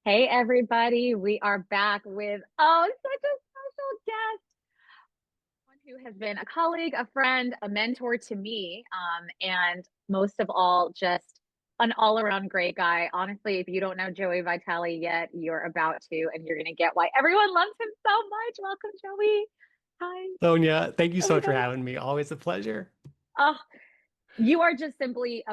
Hey everybody, we are back with such a special guest, one who has been a colleague, a friend, a mentor to me, and most of all, just an all-around great guy. Honestly, if you don't know Joey Vitale yet, you're about to, and you're gonna get why everyone loves him so much. Welcome, Joey. Hi, Sonia, thank you so much for everybody. having me. Always a pleasure. Oh, you are just simply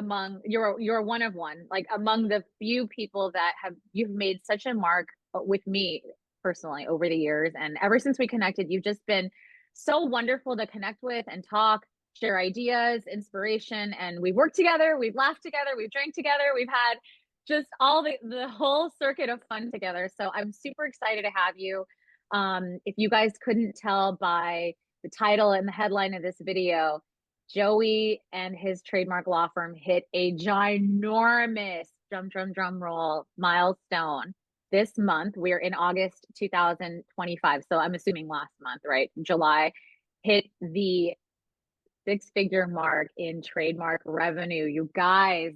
you're one of one, like among the few people that you've made such a mark with me personally over the years. And ever since we connected, you've just been so wonderful to connect with and talk, share ideas, inspiration. And we've worked together, we've laughed together, we've drank together, we've had just all the whole circuit of fun together. So I'm super excited to have you. If you guys couldn't tell by the title and the headline of this video, Joey and his trademark law firm hit a ginormous drum roll milestone this month. We're in August 2025. So I'm assuming last month, right? July hit the six-figure mark in trademark revenue. You guys,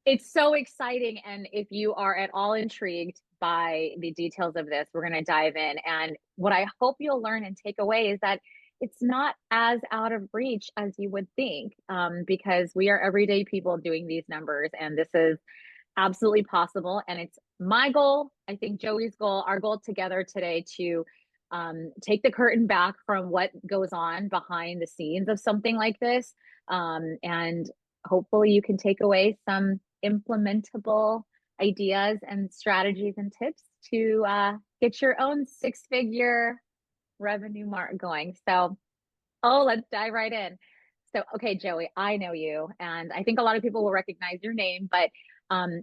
it's so exciting. And if you are at all intrigued by the details of this, we're going to dive in. And what I hope you'll learn and take away is that it's not as out of reach as you would think, because we are everyday people doing these numbers, and this is absolutely possible. And it's my goal, I think Joey's goal, our goal together today to take the curtain back from what goes on behind the scenes of something like this. And hopefully you can take away some implementable ideas and strategies and tips to get your own six-figure revenue mark going. So, let's dive right in. So, okay, Joey, I know you, and I think a lot of people will recognize your name, but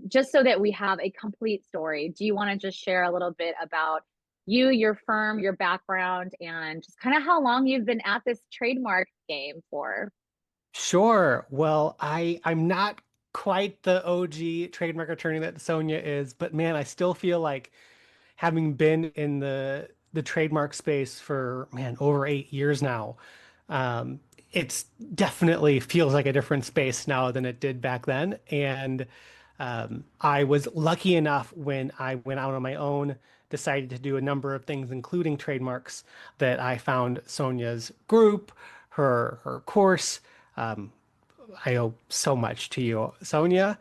just so that we have a complete story, do you want to just share a little bit about you, your firm, your background, and just kind of how long you've been at this trademark game for? Sure. Well, I'm not quite the OG trademark attorney that Sonia is, but man, I still feel like having been in the trademark space for man over 8 years now, it's definitely feels like a different space now than it did back then. And I was lucky enough when I went out on my own, decided to do a number of things, including trademarks, that I found Sonia's group, her course. Um, I owe so much to you, Sonia.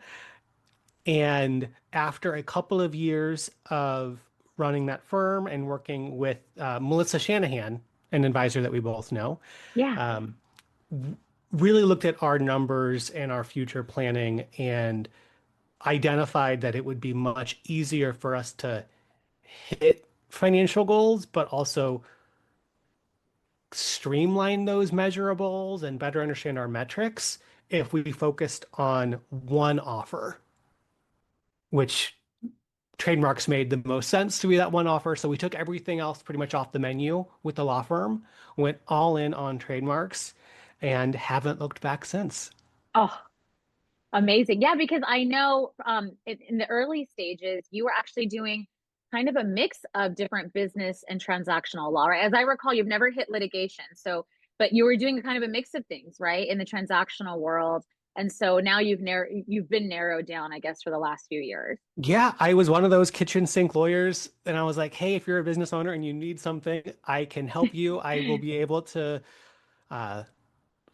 And after a couple of years of running that firm and working with Melissa Shanahan, an advisor that we both know, Yeah. um, really looked at our numbers and our future planning and identified that it would be much easier for us to hit financial goals, but also streamline those measurables and better understand our metrics if we focused on one offer, which trademarks made the most sense to be that one offer. So we took everything else pretty much off the menu with the law firm, went all in on trademarks, and haven't looked back since. Oh, amazing. Yeah, because I know in the early stages, you were actually doing kind of a mix of different business and transactional law, right? As I recall, you've never hit litigation. So, but you were doing kind of a mix of things, right, in the transactional world. And so now you've been narrowed down, I guess, for the last few years. Yeah, I was one of those kitchen sink lawyers, and I was like, hey, if you're a business owner and you need something, I can help you. I will be able to uh,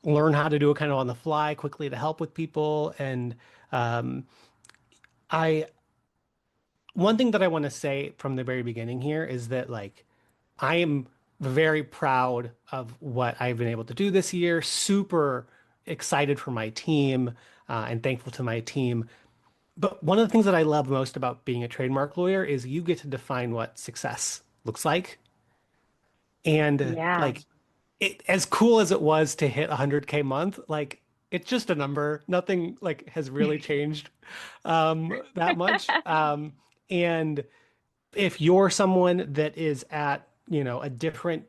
learn how to do it kind of on the fly quickly to help with people. And um, I one thing that I want to say from the very beginning here is that like I am very proud of what I've been able to do this year. Super excited for my team and thankful to my team. But one of the things that I love most about being a trademark lawyer is you get to define what success looks like. And Yeah. like as cool as it was to hit 100K month, like it's just a number. Nothing like has really changed that much. And if you're someone that is at, a different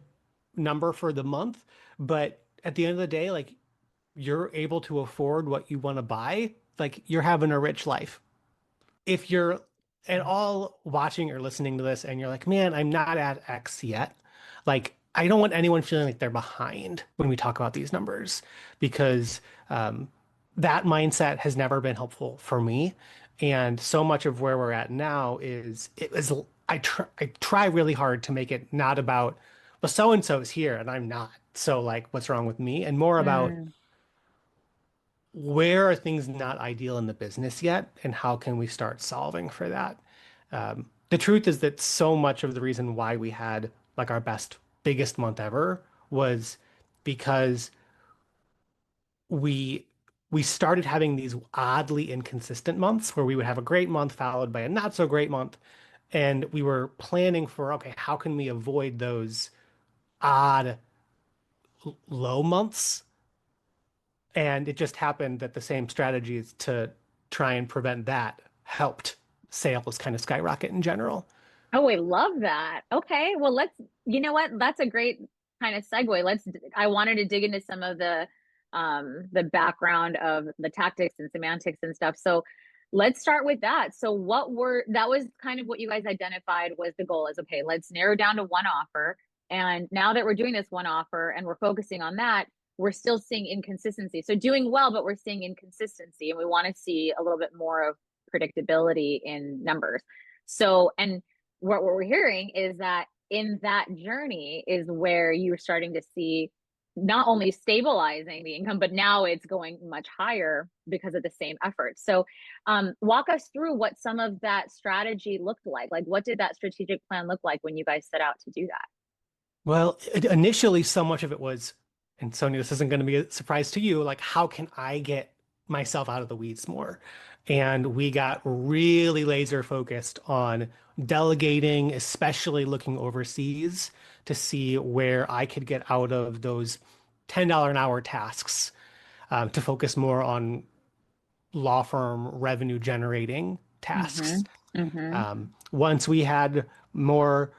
number for the month, but at the end of the day, like you're able to afford what you want to buy, like you're having a rich life. If you're at all watching or listening to this and you're like, man, I'm not at X yet, like I don't want anyone feeling like they're behind when we talk about these numbers because that mindset has never been helpful for me. And so much of where we're at now is it was I try really hard to make it not about, well, so and so's here and I'm not. So like what's wrong with me? And more about Mm. where are things not ideal in the business yet and how can we start solving for that? The truth is that so much of the reason why we had like our biggest month ever was because we we started having these oddly inconsistent months where we would have a great month followed by a not so great month. And we were planning for, okay, how can we avoid those odd low months? And it just happened that the same strategies to try and prevent that helped sales kind of skyrocket in general. Oh, I love that. Okay. Well, you know what? That's a great kind of segue. I wanted to dig into some of the background of the tactics and semantics and stuff. So let's start with that. So that was kind of what you guys identified was the goal is, okay, let's narrow down to one offer. And now that we're doing this one offer and we're focusing on that, we're still seeing inconsistency. So doing well, but we're seeing inconsistency and we want to see a little bit more of predictability in numbers. So, and what we're hearing is that in that journey is where you're starting to see not only stabilizing the income, but now it's going much higher because of the same effort. So, walk us through what some of that strategy looked like. Like, what did that strategic plan look like when you guys set out to do that? Well, initially, so much of it was, and Sonia, this isn't going to be a surprise to you, like, how can I get myself out of the weeds more? And we got really laser focused on delegating, especially looking overseas to see where I could get out of those $10 an hour tasks, to focus more on law firm revenue generating tasks. Mm-hmm. Mm-hmm. Once we had more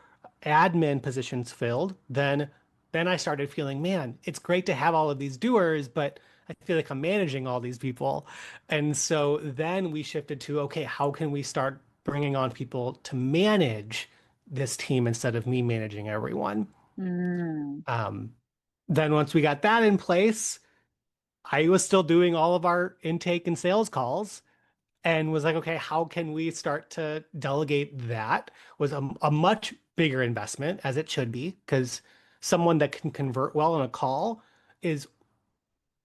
admin positions filled, then I started feeling, man, it's great to have all of these doers, but I feel like I'm managing all these people. And so then we shifted to, okay, how can we start bringing on people to manage this team instead of me managing everyone? Mm. Um, then once we got that in place, I was still doing all of our intake and sales calls and was like, okay, how can we start to delegate that? Was a much bigger investment as it should be, because someone that can convert well on a call is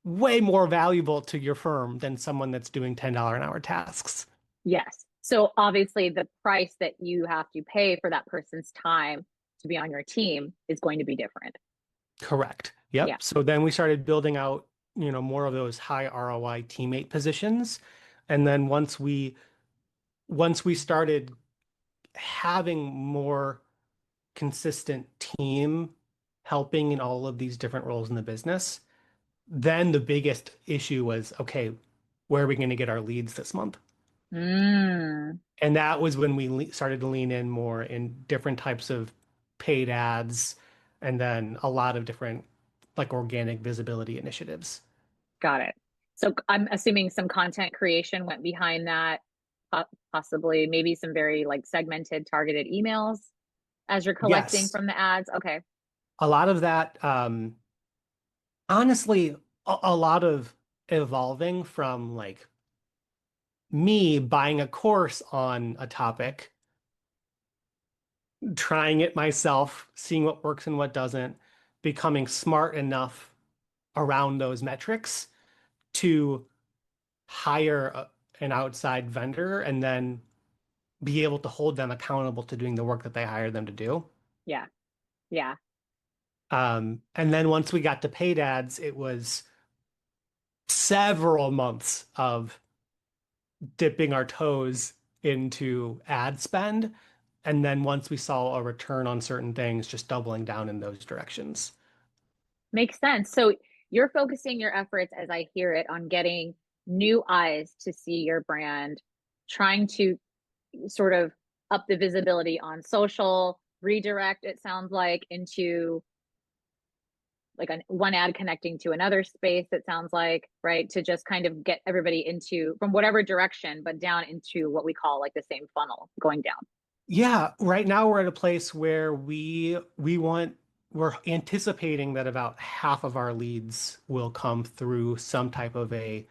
way more valuable to your firm than someone that's doing $10 an hour tasks. Yes. So obviously the price that you have to pay for that person's time to be on your team is going to be different. Correct. Yeah. Yep. So then we started building out, more of those high ROI teammate positions. And then once we started having more consistent team helping in all of these different roles in the business, then the biggest issue was, okay, where are we going to get our leads this month? Mm, And that was when we started to lean in more in different types of paid ads and then a lot of different like organic visibility initiatives. got it. So I'm assuming some content creation went behind that, possibly maybe some very like segmented targeted emails as you're collecting Yes, from the ads. Okay. a lot of that, honestly, a lot of evolving from like me buying a course on a topic, trying it myself, seeing what works and what doesn't, becoming smart enough around those metrics to hire an outside vendor and then be able to hold them accountable to doing the work that they hired them to do. Yeah. Yeah. And then once we got to paid ads, it was several months of dipping our toes into ad spend. And then once we saw a return on certain things, just doubling down in those directions. Makes sense. So you're focusing your efforts, as I hear it, on getting new eyes to see your brand, trying to sort of up the visibility on social, redirect, it sounds like, into like one ad connecting to another space, it sounds like, right? To just kind of get everybody into from whatever direction, but down into what we call like the same funnel going down. Yeah, right now we're at a place where we're anticipating that about half of our leads will come through some type of a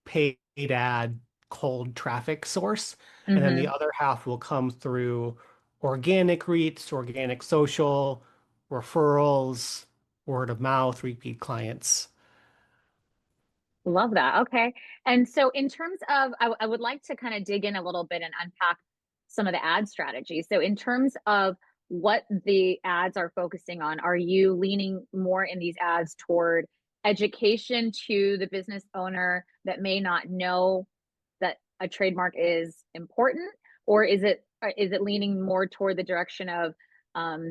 paid ad cold traffic source, and then the Hmm. other half will come through organic reach, organic social, referrals, word of mouth, repeat clients. Love that. Okay. And so, in terms of, I would like to kind of dig in a little bit and unpack some of the ad strategies. So, in terms of what the ads are focusing on, are you leaning more in these ads toward education to the business owner that may not know that a trademark is important, or is it leaning more toward the direction of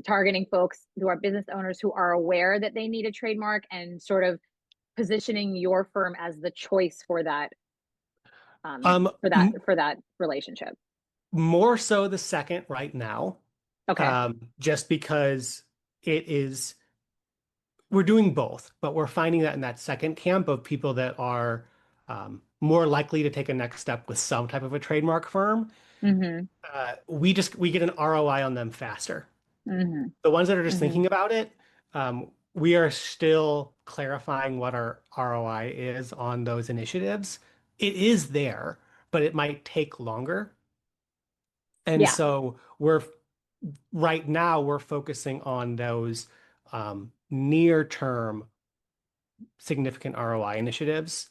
targeting folks who are business owners who are aware that they need a trademark and sort of positioning your firm as the choice Um, m for that relationship? More so the second right now, Okay. just because it is, we're doing both, but we're finding that in that second camp of people that are more likely to take a next step with some type of a trademark firm, Mm-hmm. we get an ROI on them faster. Mm-hmm. The ones that are just Mm-hmm. thinking about it, we are still clarifying what our ROI is on those initiatives. It is there, but it might take longer. And Yeah. so we're right now we're focusing on those near term significant ROI initiatives,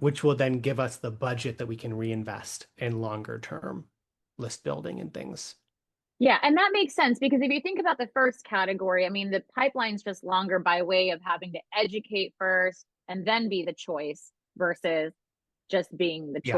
which will then give us the budget that we can reinvest in longer term list building and things. Yeah, and that makes sense because if you think about the first category, I mean, the pipeline's just longer by way of having to educate first and then be the choice versus just being Yeah.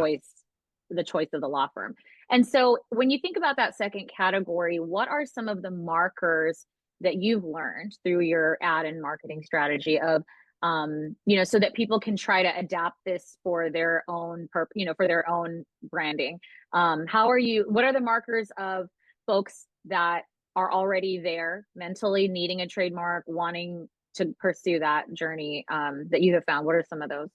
the choice of the law firm. And so when you think about that second category, what are some of the markers that you've learned through your ad and marketing strategy of so that people can try to adapt this for their own for their own branding. What are the markers of folks that are already there mentally needing a trademark, wanting to pursue that journey that you have found? What are some of those?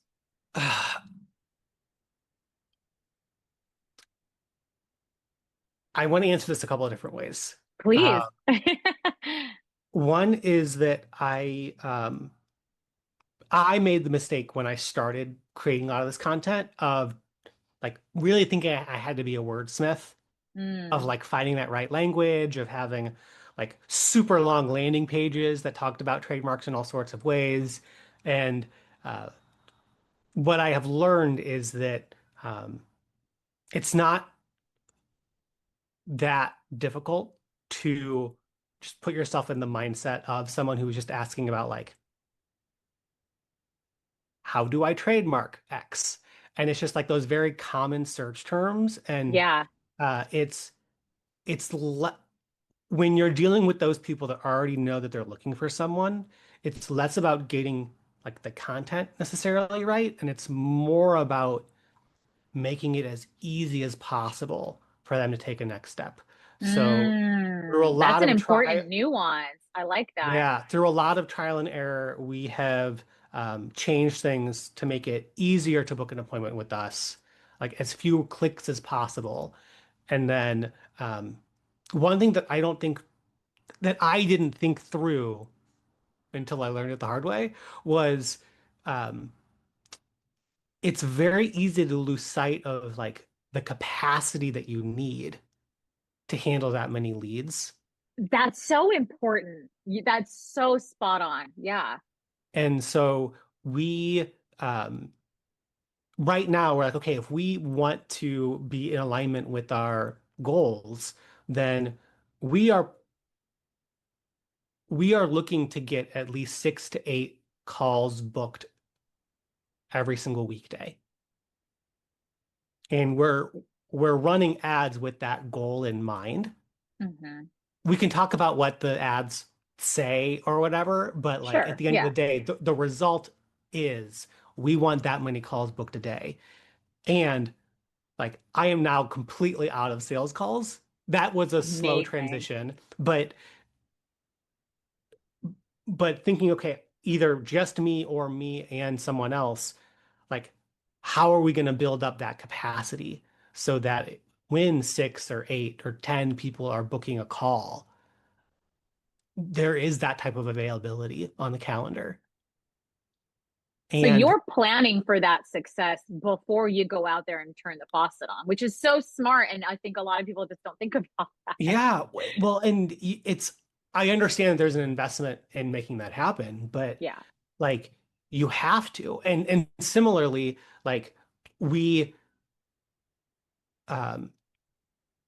I want to answer this a couple of different ways. Please. One is that I made the mistake when I started creating a lot of this content of like really thinking I had to be a wordsmith, of Mm, like finding that right language, of having like super long landing pages that talked about trademarks in all sorts of ways. And uh, what I have learned is that it's not that difficult to just put yourself in the mindset of someone who was just asking about like, how do I trademark X? And it's just like those very common search terms. And yeah. uh, it's it's le when you're dealing with those people that already know that they're looking for someone, it's less about getting like the content necessarily right, and it's more about making it as easy as possible for them to take a next step. So through a That's lot an of try, important nuance. I like that. yeah, through a lot of trial and error, we have changed things to make it easier to book an appointment with us, like as few clicks as possible. And then one thing that I don't think that I didn't think through until I learned it the hard way was um, it's very easy to lose sight of like the capacity that you need to handle that many leads. That's so important. That's so spot on. Yeah. And so we right now we're like, okay, if we want to be in alignment with our goals, then we are we are looking to get at least 6 to 8 calls booked every single weekday. And we're running ads with that goal in mind. Hmm. We can talk about what the ads say or whatever, but like at Sure. the end of the Yeah. day, the result is we want that many calls booked a day. And like I am now completely out of sales calls. That was a slow Amazing. transition, but thinking, okay, either just me or me and someone else, like how are we going to build up that capacity so that when 6 or 8 or 10 people are booking a call, there is that type of availability on the calendar. So And you're planning for that success before you go out there and turn the faucet on, which is so smart. And I think a lot of people just don't think about that. yeah, well, and it's, I understand there's an investment in making that happen, but Yeah. like you have to. And similarly, like we um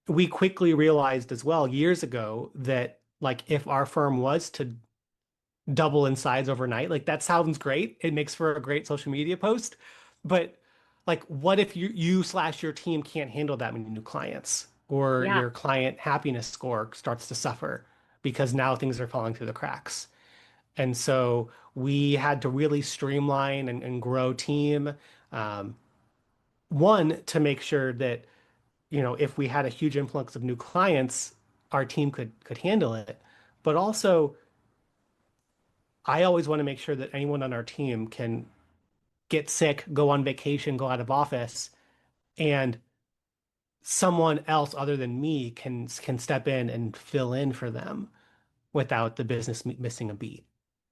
we quickly realized as well years ago that like if our firm was to double in size overnight, like that sounds great. It makes for a great social media post, but like what if you slash your team can't handle that many new clients or Yeah. your client happiness score starts to suffer because now things are falling through the cracks. And so we had to really streamline and grow team. Um, one, to make sure that, you know, if we had a huge influx of new clients, our team could handle it. But also, I always want to make sure that anyone on our team can get sick, go on vacation, go out of office, and someone else other than me can step in and fill in for them without the business missing a beat.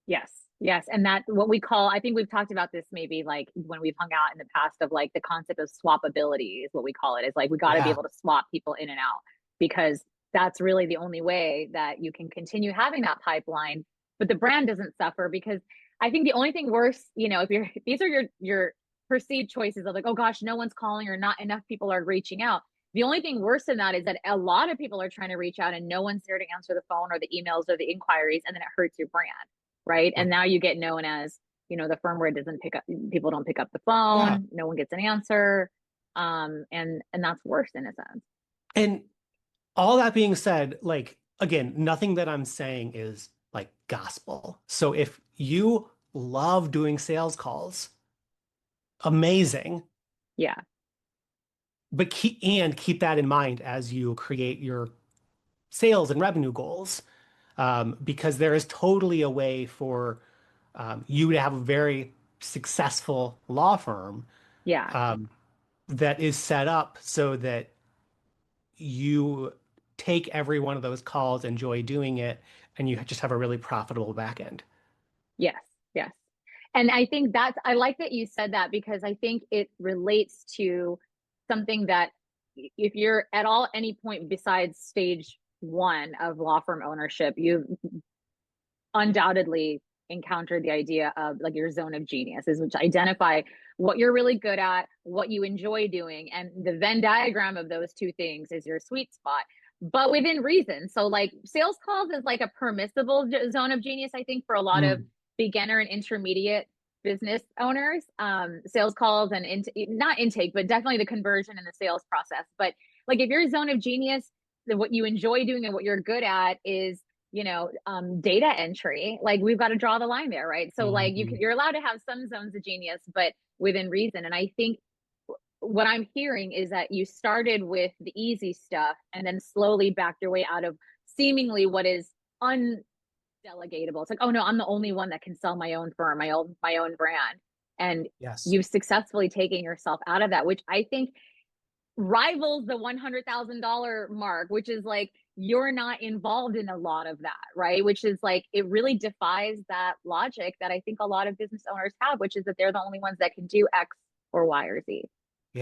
Yes. Yes. And that what we call, I think we've talked about this maybe like when we've hung out in the past of like the concept of swappability is what we call it. Is like we got to be Yeah. able to swap people in and out because that's really the only way that you can continue having that pipeline, but the brand doesn't suffer because I think the only thing worse, you know, if you're these are your perceived choices of like, oh gosh, no one's calling or not enough people are reaching out. The only thing worse than that is that a lot of people are trying to reach out and no one's there to answer the phone or the emails or the inquiries, and then it hurts your brand, right? And now you get known as, you know, the firm where it doesn't pick up, people don't pick up the Yeah. phone, no one gets an answer, and that's worse in a sense. And all that being said, like, again, nothing that I'm saying is like gospel. So if you love doing sales calls, amazing, Yeah, but keep that in mind as you create your sales and revenue goals, because there is totally a way for you to have a very successful law firm yeah, um, that is set up so that you take every one of those calls, enjoy doing it, and you just have a really profitable back end. yes, yes. And I think that's, I like that you said that because I think it relates to something that if you're at all any point besides stage one of law firm ownership, you've undoubtedly encountered the idea of like your zone of genius is which identify what you're really good at, what you enjoy doing, and the Venn diagram of those two things is your sweet spot, but within reason. So like sales calls is like a permissible zone of genius, I think, for a lot of Mm, beginner and intermediate business owners. Sales calls and not intake, but definitely the conversion and the sales process. But like if your zone of genius, what you enjoy doing and what you're good at is, you know, data entry, like we've got to draw the line there, right? So like mhm. you're allowed to have some zones of genius, but within reason. And I think what I'm hearing is that you started with the easy stuff and then slowly backed your way out of seemingly what is undelegatable. It's like, oh no, I'm the only one that can sell my own firm, my own brand. And Yes. you've successfully taken yourself out of that, which I think rivals the $100,000 mark, which is like you're not involved in a lot of that, right? Which is like it really defies that logic that I think a lot of business owners have, which is that they're the only ones that can do X or Y or Z.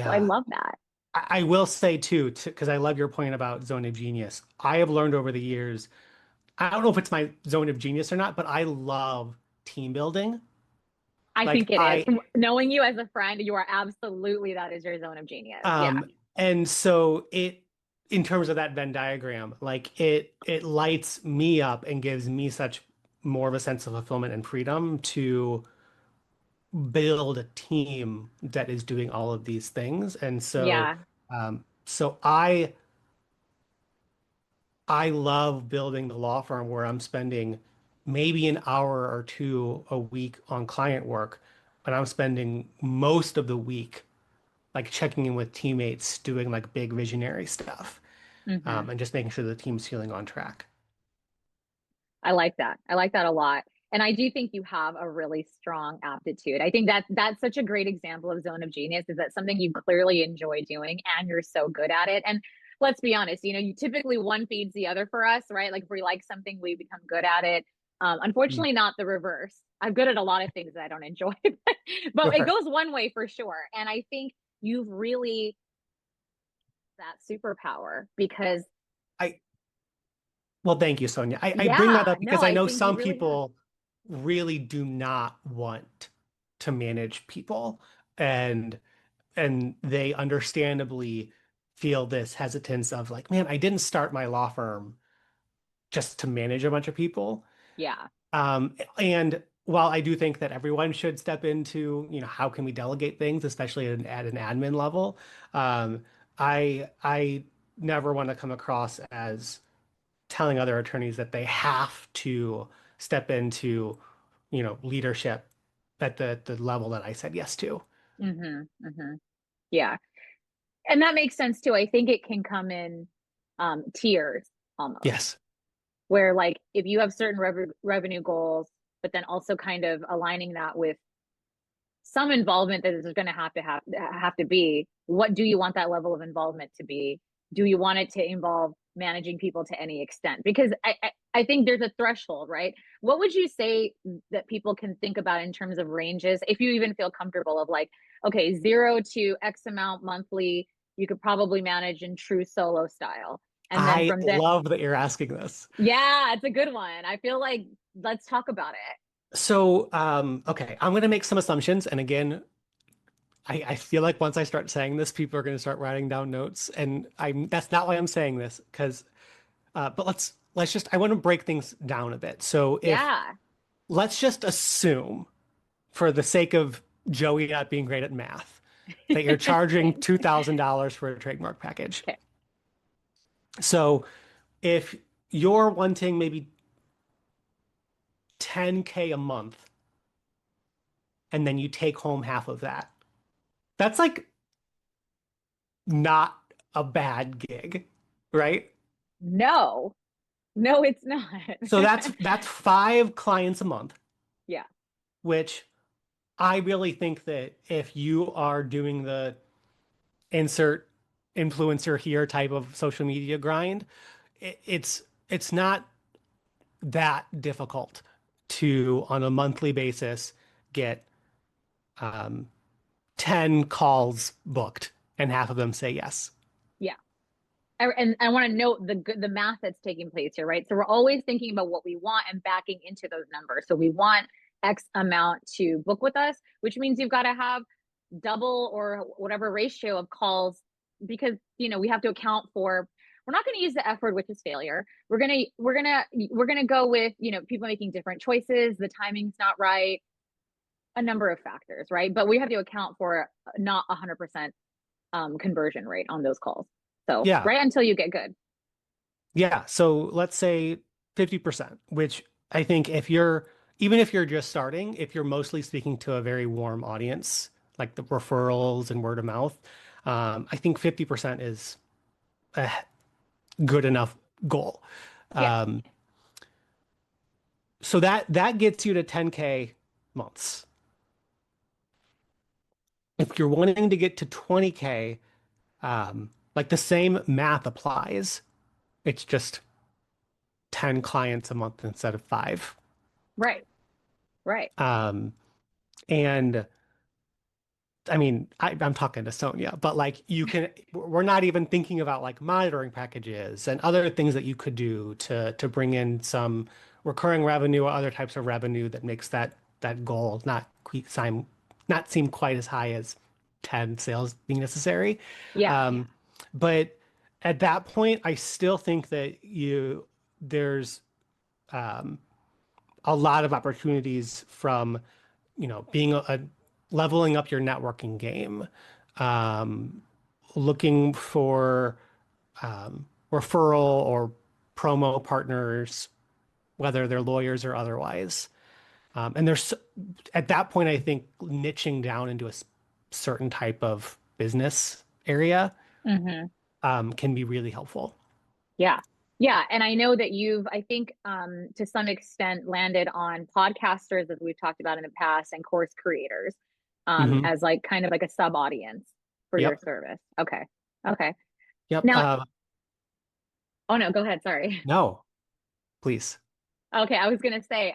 So I Yeah. love that. I will say too, because I love your point about zone of genius. I have learned over the years, I don't know if it's my zone of genius or not, but I love team building. I think Like it is. I Knowing you as a friend, you are absolutely that is your zone of genius. Yeah. and so it in terms of that Venn diagram, like it lights me up and gives me such more of a sense of fulfillment and freedom to build a team that is doing all of these things. And so Yeah. so I love building the law firm where I'm spending maybe an hour or two a week on client work, but I'm spending most of the week like checking in with teammates, doing like big visionary stuff, Hmm. and just making sure the team's feeling on track. I like that. I like that a lot. And I do think you have a really strong aptitude. I think that's such a great example of zone of genius is that something you clearly enjoy doing and you're so good at it. And let's be honest, you know, you typically one feeds the other for us, right? Like if we like something, we become good at it. Mm. Unfortunately, not the reverse. I'm good at a lot of things that I don't enjoy, but it Sure. goes one way for sure. And I think you've really that superpower because, I Well, thank you, Sonia. I bring that yeah, up no, because I I know think you some really have. people really do not want to manage people, and they understandably feel this hesitance of like, man, I didn't start my law firm just to manage a bunch of people. Yeah. And while I do think that everyone should step into, how can we delegate things, especially at an admin level, um, I never want to come across as telling other attorneys that they have to step into, leadership at the level that I said yes to. Mm-hmm. Yeah. And that makes sense too. I think it can come in tiers almost, Yes. where like if you have certain revenue goals, but then also kind of aligning that with some involvement that is going to have to be, what do you want that level of involvement to be? Do you want it to involve managing people to any extent? Because I think there's a threshold, right? What would you say that people can think about in terms of ranges, if you even feel comfortable of like, okay, 0 to X amount monthly, you could probably manage in true solo style. And then I from then, love that you're asking this. yeah, it's a good one. I feel like let's talk about it. So, okay, I'm going to make some assumptions. And again, I feel like once I start saying this, people are going to start writing down notes. And that's not why I'm saying this, because, but let's just, I want to break things down a bit. So if, Yeah. let's just assume, for the sake of Joey not being great at math, that you're charging Okay. $2,000 for a trademark package. Okay. So if you're wanting maybe 10K a month and then you take home half of that, that's like not a bad gig, right? No, no, it's not. So that's 5 clients a month, Yeah. which I really think that if you are doing the insert influencer here type of social media grind, it's not that difficult to on a monthly basis get um, 10 calls booked and half of them say yes. Yeah. And I want to note the math that's taking place here, right? So we're always thinking about what we want and backing into those numbers. So we want X amount to book with us, which means you've got to have double or whatever ratio of calls because we have to account for we're not going to use the F word, which is failure. We're gonna go with people making different choices, the timing's not right, a number of factors, right? But we have to account for not 100% conversion rate on those calls. So Yeah. right until you get good. Yeah. So let's say 50%, which I think even if you're just starting, if you're mostly speaking to a very warm audience, like the referrals and word of mouth, I think 50% is a good enough goal. Yeah. Um, so that gets you to 10K months. If you're wanting to get to 20K, like the same math applies. It's just 10 clients a month instead of five. Right. Right. Um, and I mean, I'm talking to Sonia, but like we're not even thinking about like monitoring packages and other things that you could do to bring in some recurring revenue or other types of revenue that makes that goal not seem quite as high as 10 sales being necessary. Yeah. Um, but at that point, I still think that there's a lot of opportunities from being leveling up your networking game, looking for referral or promo partners, whether they're lawyers or otherwise. And there's at that point, I think niching down into a certain type of business area Hmm. can be really helpful. Yeah. Yeah. And I know that I think, to some extent landed on podcasters, as we've talked about in the past, and course creators, Hmm. as like kind of like a sub audience for your Yep. service. Okay. Okay. Yep. Now, oh no, go ahead. Sorry. No, please. Okay, I was gonna say,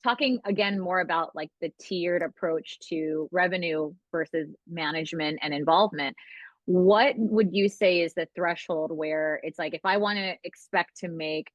talking again more about like the tiered approach to revenue versus management and involvement. What would you say is the threshold where it's like if I want to expect to make,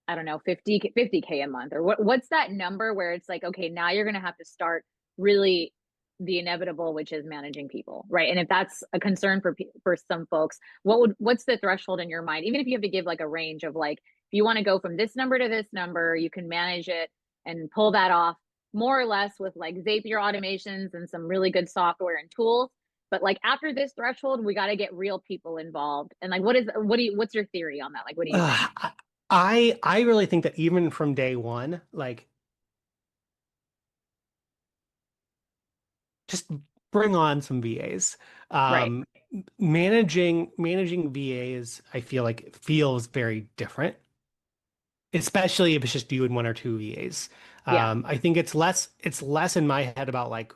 I don't know, 50K a month, or what's that number where it's like, okay, now you're gonna have to start really the inevitable, which is managing people, right? And if that's a concern for some folks, what's the threshold in your mind? Even if you have to give like a range of like, if you want to go from this number to this number, you can manage it and pull that off more or less with like Zapier automations and some really good software and tools. But like after this threshold, we got to get real people involved. And like, what's your theory on that? Like, what do you think? Ugh, I really think that even from day one, like just bring on some VAs. Right. Um, managing VAs, I feel like it feels very different, especially if it's just you and one or two VAs. Yeah. I think it's less in my head about like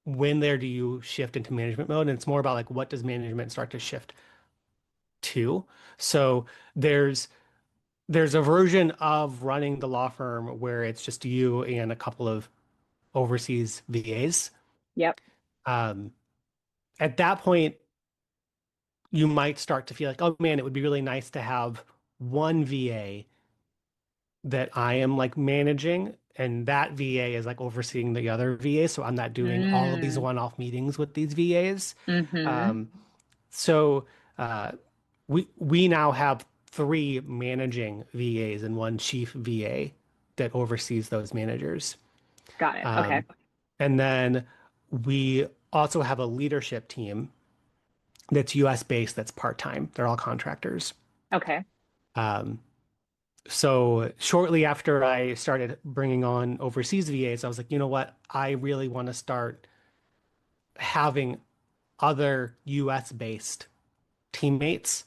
when there do you shift into management mode, and it's more about like what does management start to shift to. So there's there's a version of running the law firm where it's just you and a couple of overseas VAs. Yep. Um, at that point, you might start to feel like, oh man, it would be really nice to have one VA that I am like managing, and that VA is like overseeing the other VA. So I'm not doing all of these Mm. one-off meetings with these VAs. Mm-hmm. Um, so uh, we now have three managing VAs and one chief VA that oversees those managers. Got it. Okay. Um, and then we also have a leadership team that's US based, that's part-time. They're all contractors. Okay. Um, so shortly after I started bringing on overseas VAs, I was like, you know what? I really want to start having other US based teammates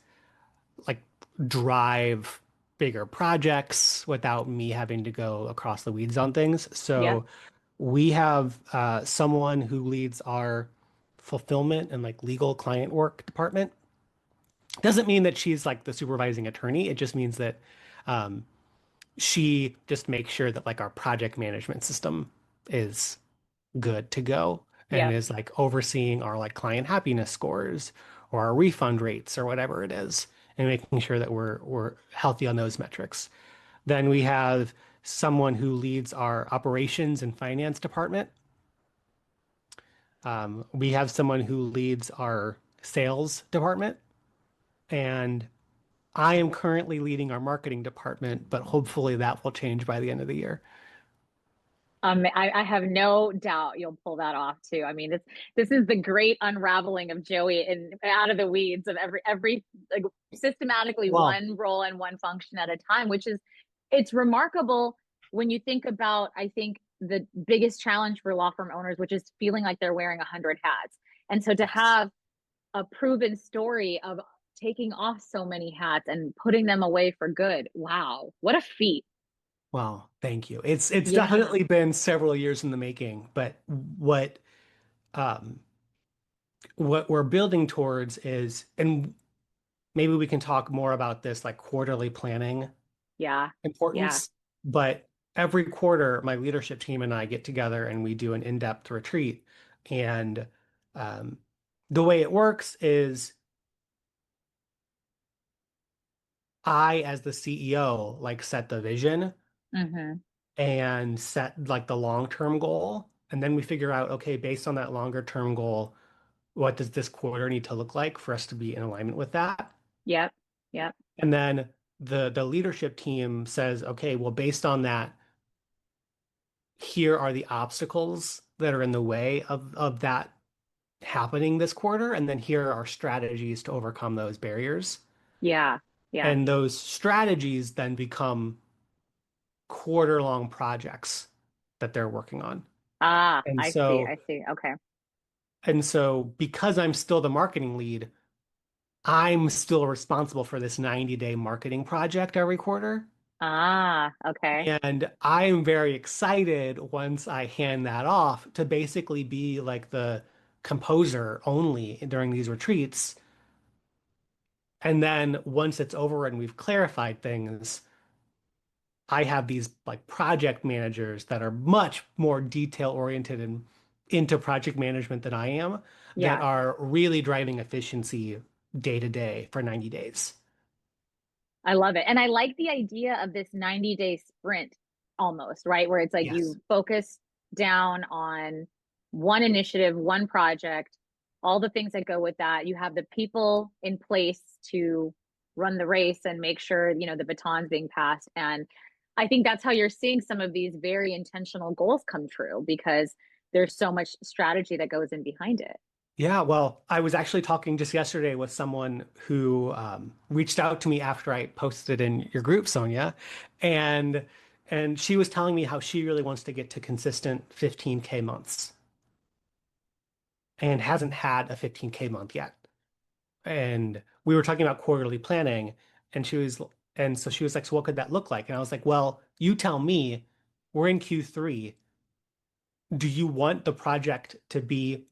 like drive bigger projects without me having to go across the weeds on things. Yep. So we have someone who leads our fulfillment and like legal client work department. Doesn't mean that she's like the supervising attorney. It just means that um, she just makes sure that like our project management system is good to go and Yep. is like overseeing our like client happiness scores or our refund rates or whatever it is and making sure that we're healthy on those metrics. Then we have someone who leads our operations and finance department. We have someone who leads our sales department, and I am currently leading our marketing department, but hopefully that will change by the end of the year. I have no doubt you'll pull that off too. I mean, this is the great unraveling of Joey and out of the weeds of every like systematically Well, one role and one function at a time, which is it's remarkable when you think about, I think, the biggest challenge for law firm owners, which is feeling like they're wearing 100 hats. And so to yes. have a proven story of taking off so many hats and putting them away for good. Wow, what a feat. Well, thank you. It's Yeah, definitely been several years in the making, but um what we're building towards is, and maybe we can talk more about this like quarterly planning yeah, yeah. importance, but every quarter my leadership team and I get together and we do an in-depth retreat. And um the way it works is I, as the CEO, like set the vision Mm-hmm. and set like the long-term goal. And then we figure out, okay, based on that longer term goal, what does this quarter need to look like for us to be in alignment with that? Yep, yep, And then the leadership team says, okay, well, based on that, here are the obstacles that are in the way of that happening this quarter. And then here are strategies to overcome those barriers. yeah, yeah. And those strategies then become quarter-long projects that they're working on. Ah, And I see, so I see. Okay. And so because I'm still the marketing lead, I'm still responsible for this 90-day marketing project every quarter. Ah, okay. And I'm very excited once I hand that off to basically be like the composer only during these retreats. And then once it's over and we've clarified things, I have these like project managers that are much more detail oriented and into project management than I am that Yeah. are really driving efficiency day to day for 90 days. I love it. And I like the idea of this 90-day sprint almost, right? Where it's like Yes. you focus down on one initiative, one project, all the things that go with that. You have the people in place to run the race and make sure, the baton's being passed. And I think that's how you're seeing some of these very intentional goals come true because there's so much strategy that goes in behind it. Yeah, well, I was actually talking just yesterday with someone who reached out to me after I posted in your group, Sonia, and and she was telling me how she really wants to get to consistent 15K months and hasn't had a 15K month yet. And we were talking about quarterly planning, and so she was like, so what could that look like? And I was like, well, you tell me, we're in Q3. Do you want the project to be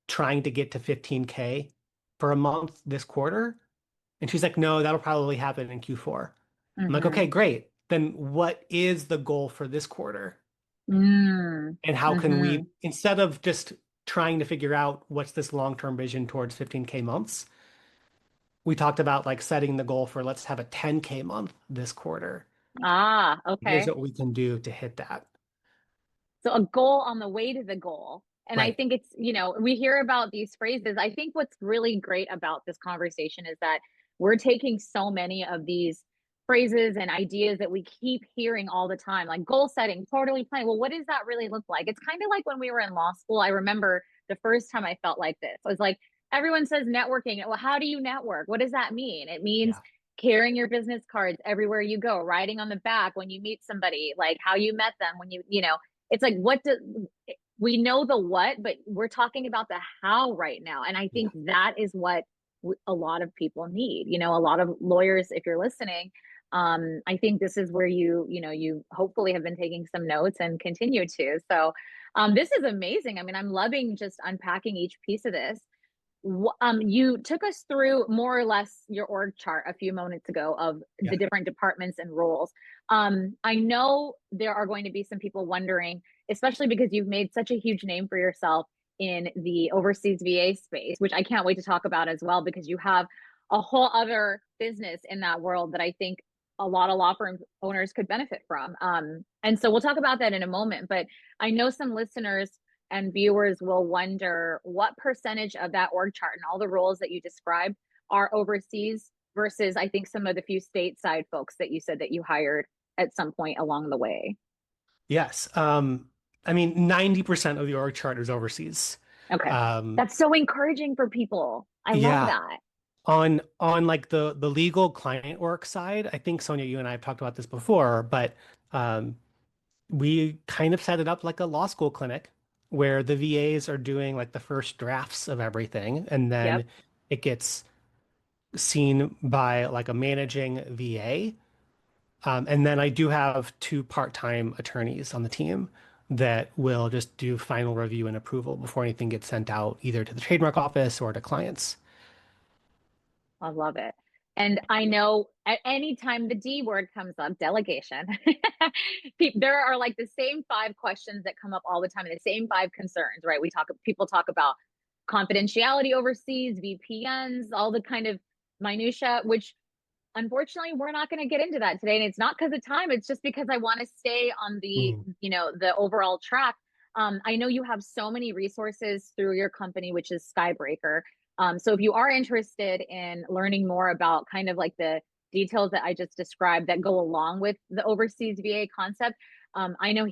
trying to get to 15K for a month this quarter? And she's like, no, that'll probably happen in Q4. I'm like, okay, Mm-hmm. great. Then what is the goal for this quarter? Mm. And how can Mm-hmm. we, instead of just trying to figure out what's this long-term vision towards 15K months, we talked about like setting the goal for let's have a 10K month this quarter. Ah, Here's okay. what we can do to hit that. So a goal on the way to the goal. And I Right. think it's, we hear about these phrases. I think what's really great about this conversation is that we're taking so many of these phrases and ideas that we keep hearing all the time, like goal setting, quarterly planning. Well, what does that really look like? It's kind of like when we were in law school. I remember the first time I felt like this. I was like, everyone says networking. Well, how do you network? What does that mean? It means Yeah. carrying your business cards everywhere you go, writing on the back when you meet somebody, like how you met them when it's like what do we know the what, but we're talking about the how right now. And I Yeah. think that is what a lot of people need. A lot of lawyers, if you're listening, I think this is where you hopefully have been taking some notes and continue to. So this is amazing. I mean, I'm loving just unpacking each piece of this. You took us through more or less your org chart a few moments ago of Yeah. the different departments and roles. I know there are going to be some people wondering, especially because you've made such a huge name for yourself in the overseas VA space, which I can't wait to talk about as well, because you have a whole other business in that world that I think a lot of law firm owners could benefit from. And so we'll talk about that in a moment. But I know some listeners and viewers will wonder what percentage of that org chart and all the roles that you described are overseas versus I think some of the few stateside folks that you said that you hired at some point along the way. Yes. I mean, 90% of the org chart is overseas. Okay. Um, That's so encouraging for people. I love yeah. that. On like the legal client work side, I think Sonia, you and I have talked about this before, but um, we kind of set it up like a law school clinic where the VAs are doing like the first drafts of everything, and Yep. then it gets seen by like a managing VA. And then I do have two part-time attorneys on the team that will just do final review and approval before anything gets sent out either to the trademark office or to clients. I love it. And I know at any time the D word comes up, delegation, there are like the same five questions that come up all the time and the same five concerns, right? People talk about confidentiality overseas, VPNs, all the kind of minutia, which unfortunately we're not going to get into that today. And it's not because of time, it's just because I want to stay on Mm. the overall track. I know you have so many resources through your company, which is Skybreaker. So if you are interested in learning more about kind of like the details that I just described that go along with the overseas VA concept, I know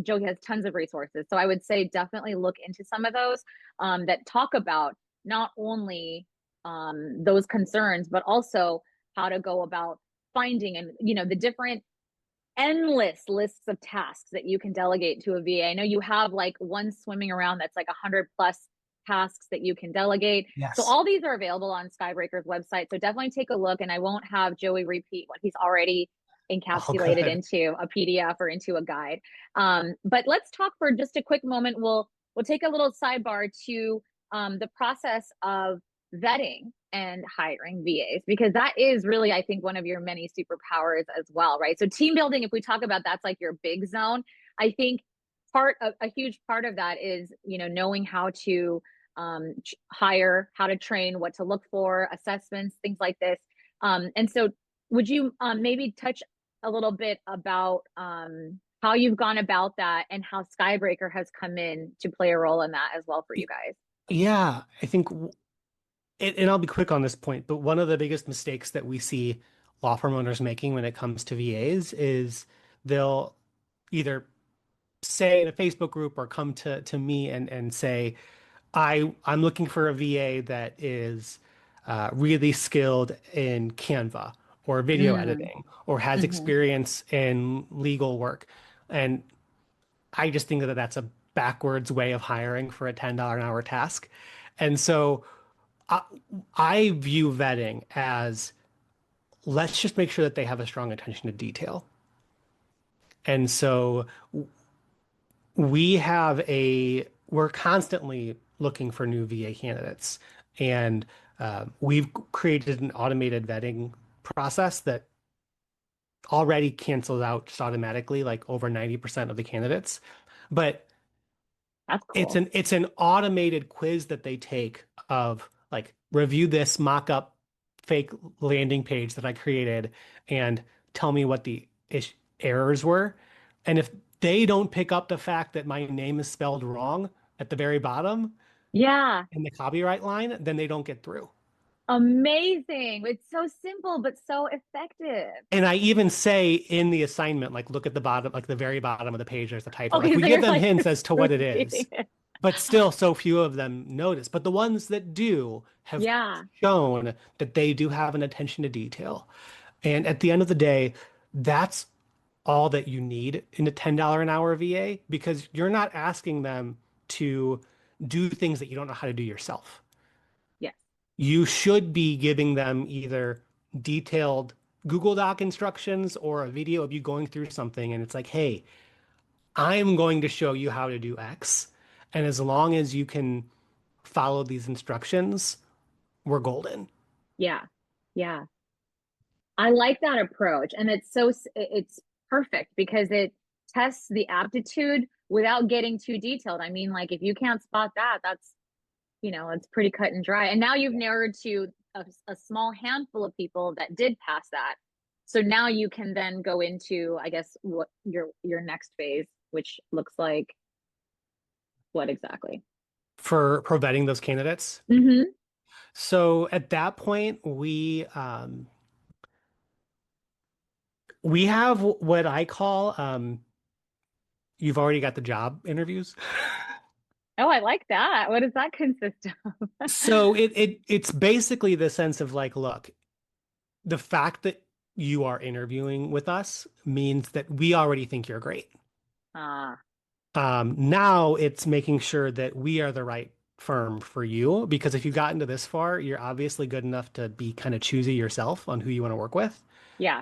Joe has tons of resources. So I would say definitely look into some of those that talk about not only those concerns, but also how to go about finding and the different endless lists of tasks that you can delegate to a VA. I know you have like one swimming around that's like 100 plus tasks that you can delegate. So Yes. all these are available on Skybreaker's website. So definitely take a look, and I won't have Joey repeat what he's already Oh, encapsulated good. into a PDF or into a guide. But let's talk for just a quick moment. We'll take a little sidebar to the process of vetting and hiring VAs because that is really, I think, one of your many superpowers as well, right? So team building, if we talk about that's like your big zone, I think part of a huge part of that is, knowing how to hire, how to train, what to look for, assessments, things like this. And so would you maybe touch a little bit about how you've gone about that and how Skybreaker has come in to play a role in that as well for you guys? Yeah, I think, and I'll be quick on this point, but one of the biggest mistakes that we see law firm owners making when it comes to VAs is they'll either say in a Facebook group or come to me and say, I'm looking for a VA that is really skilled in Canva or video Mm, editing or has hmm. experience in legal work. And I just think that that's a backwards way of hiring for a $10 an hour task. And so I, I view vetting as let's just make sure that they have a strong attention to detail. And so we're constantly looking for new VA candidates, and we've created an automated vetting process that already cancels out just automatically like over 90% of the candidates. But That's it's cool. an automated quiz that they take of like review this mock-up fake landing page that I created and tell me what the ish errors were. And if they don't pick up the fact that my name is spelled wrong at the very bottom Yeah. in the copyright line, then they don't get through. Amazing. It's so simple, but so effective. And I even say in the assignment, like look at the bottom, like the very bottom of the page, there's the typo. Like Okay, we so give you're them like hints as to what it proofing is, it. but still so few of them notice. But the ones that do have Yeah. shown that they do have an attention to detail. And at the end of the day, that's all that you need in a $10 an hour VA because you're not asking them to do things that you don't know how to do yourself. Yes. You should be giving them either detailed Google Doc instructions or a video of you going through something. And it's like, hey, I'm going to show you how to do X. And as long as you can follow these instructions, we're golden. Yeah. Yeah. I like that approach. And it's perfect because it tests the aptitude without getting too detailed. I mean, like if you can't spot that, it's pretty cut and dry. And now you've narrowed to a small handful of people that did pass that. So now you can then go into, I guess, what your next phase, which looks like what exactly? For vetting those candidates. Mm-hmm. So at that point, we have what I call you've already got the job interviews. Oh, I like that. What does that consist of? So it's basically the sense of like, look, the fact that you are interviewing with us means that we already think you're great. Ah, Now it's making sure that we are the right firm for you because if you've gotten to this far, you're obviously good enough to be kind of choosy yourself on who you want to work with. yeah,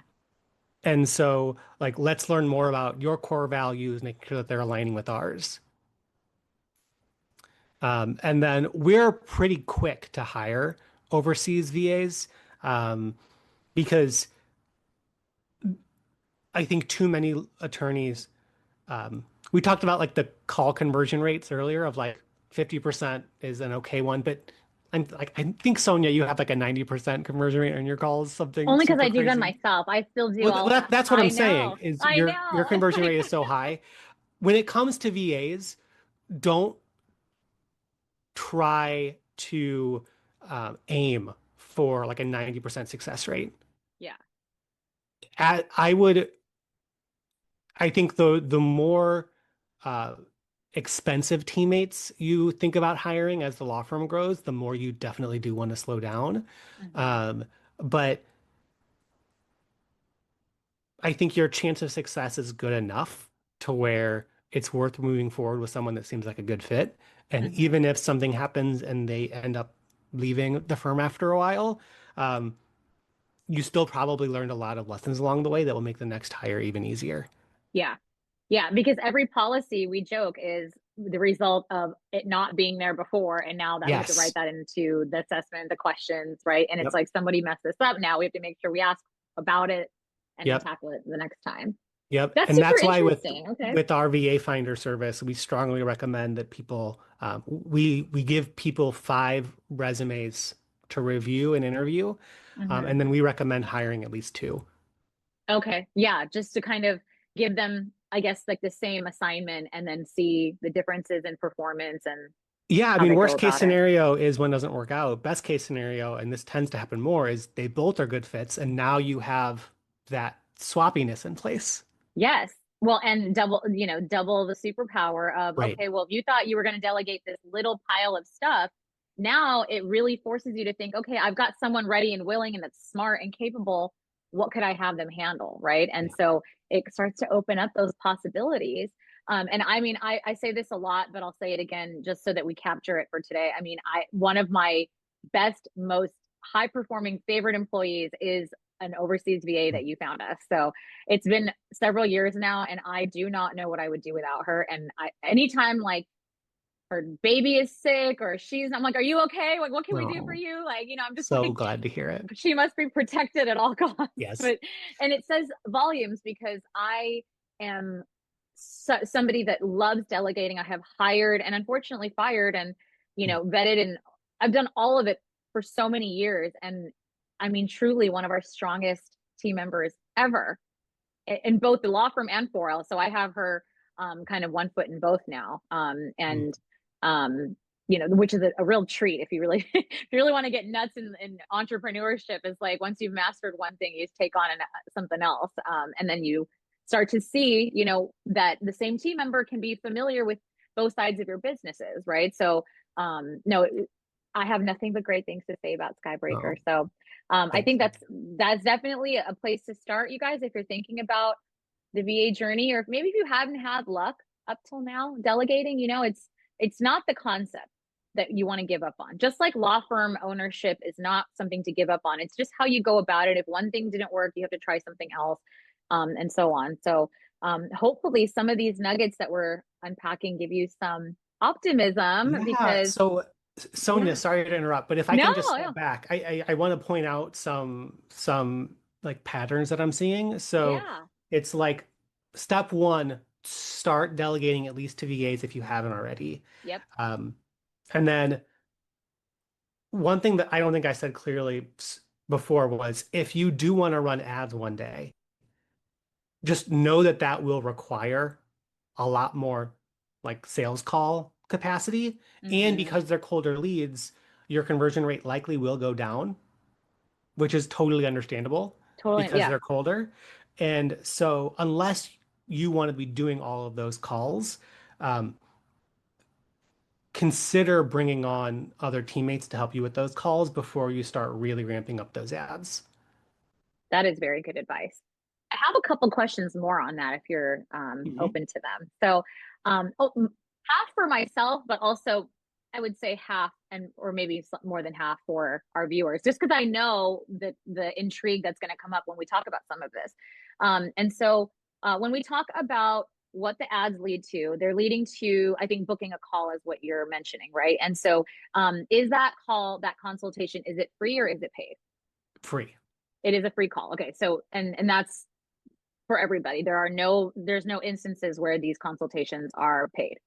And so, like, let's learn more about your core values, making sure that they're aligning with ours. And then we're pretty quick to hire overseas VAs because I think too many attorneys we talked about like the call conversion rates earlier of like 50% is an okay one, but I think Sonia, you have like a 90% conversion rate on your calls, something only because super I do them crazy. myself. I still do Well, all. that's what I I'm saying know. is I your know. conversion Like, rate is so high. When it comes to VAs, don't try to aim for like a 90% success rate. yeah. I would I think the more uh, expensive teammates you think about hiring as the law firm grows, the more you definitely do want to slow down. Hmm. Um, but I think your chance of success is good enough to where it's worth moving forward with someone that seems like a good fit. And Hmm. even if something happens and they end up leaving the firm after a while, um, you still probably learned a lot of lessons along the way that will make the next hire even easier. Yeah. Yeah. Because every policy we joke is the result of it not being there before, and now that we have to write Yes. that into the assessment, the questions, right? And it's Yep. like somebody messed this up. Now we have to make sure we ask about it and then Yep. tackle it the next time. Yep. That's And super that's why interesting. Okay. with our VA Finder service, we strongly recommend that people we give people 5 resumes to review and interview, Mm-hmm. and then we recommend hiring at least 2. Okay. Yeah. Just to kind of give them, I guess, like the same assignment and then see the differences in performance and Yeah, I how mean, they go worst case about it. scenario is one doesn't work out. Best case scenario, and this tends to happen more, is they both are good fits, and now you have that swappiness in place. Yes. Well, and double, double the superpower of, Right. okay, well, if you thought you were going to delegate this little pile of stuff, now it really forces you to think, okay, I've got someone ready and willing and that's smart and capable. What could I have them handle? Right. And Yeah. so it starts to open up those possibilities. And I mean, I say this a lot, but I'll say it again just so that we capture it for today. I mean, one of my best, most high performing favorite employees is an overseas VA that you found us. So it's been several years now, and I do not know what I would do without her. And anytime like her baby is sick or I'm like, are you okay? Like, what can we do for Oh, you? Like, I'm just so like, glad to hear it. she must be protected at all costs. Yes. But, and it says volumes because I am somebody that loves delegating. I have hired and unfortunately fired and, vetted, and I've done all of it for so many years. And I mean, truly one of our strongest team members ever in both the law firm and 4L. So I have her kind of one foot in both now. Mm. And which is a real treat if you really if you really want to get nuts in entrepreneurship. Is like once you've mastered one thing, you take on something else, and then you start to see, that the same team member can be familiar with both sides of your businesses, right? So, no, I have nothing but great things to say about Skybreaker. Oh, So, I thank think you. that's definitely a place to start, you guys, if you're thinking about the VA journey, or maybe if you haven't had luck up till now delegating. It's not the concept that you want to give up on. Just like law firm ownership is not something to give up on. It's just how you go about it. If one thing didn't work, you have to try something else, and so on. So, hopefully, some of these nuggets that we're unpacking give you some optimism Yeah. because, So, Sonia, yeah, sorry to interrupt, but if I no, can just yeah, step back, I want to point out some like patterns that I'm seeing. So yeah, it's like step one, start delegating at least to VAs if you haven't already. yep, Um, and then one thing that I don't think I said clearly before was if you do want to run ads one day, just know that that will require a lot more like sales call capacity. And mm-hmm. because they're colder leads, your conversion rate likely will go down, which is totally understandable Totally, because yeah. they're colder. And so, unless you want to be doing all of those calls, um, consider bringing on other teammates to help you with those calls before you start really ramping up those ads. That is very good advice. I have a couple questions more on that if you're Mhm. open to them. So, half for myself, but also I would say half and or maybe more than half for our viewers, just because I know that the intrigue that's going to come up when we talk about some of this. And so, when we talk about what the ads lead to, they're leading to, I think, booking a call is what you're mentioning, right? And so, is that call, that consultation, is it free or is it paid? Free. It is a free call. Okay. So, and that's for everybody. There's no instances where these consultations are paid,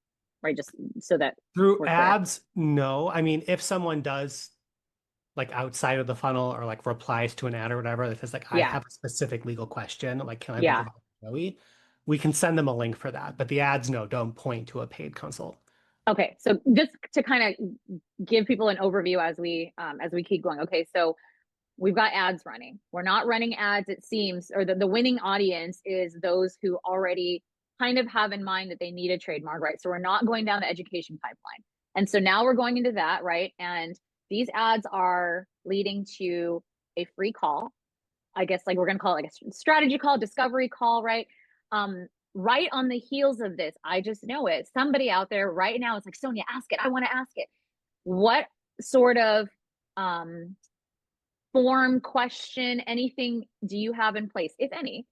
right? Just so that Through we're clear. ads, no. I mean, if someone does like outside of the funnel or like replies to an ad or whatever that says like I Yeah. have a specific legal question, like can I book a Yeah. call with Joey? We can send them a link for that. But the ads, no, don't point to a paid consult. Okay. So just to kind of give people an overview as we keep going. Okay. So we've got ads running. We're not running ads, it seems, or the winning audience is those who already kind of have in mind that they need a trademark, right? So we're not going down the education pipeline. And so now we're going into that, right? And these ads are leading to a free call. I guess like we're going to call it like a strategy call, discovery call, right? Right on the heels of this, I just know it. Somebody out there right now is like, Sonia, ask it. I want to ask it. What sort of um, form, question, anything do you have in place, if any,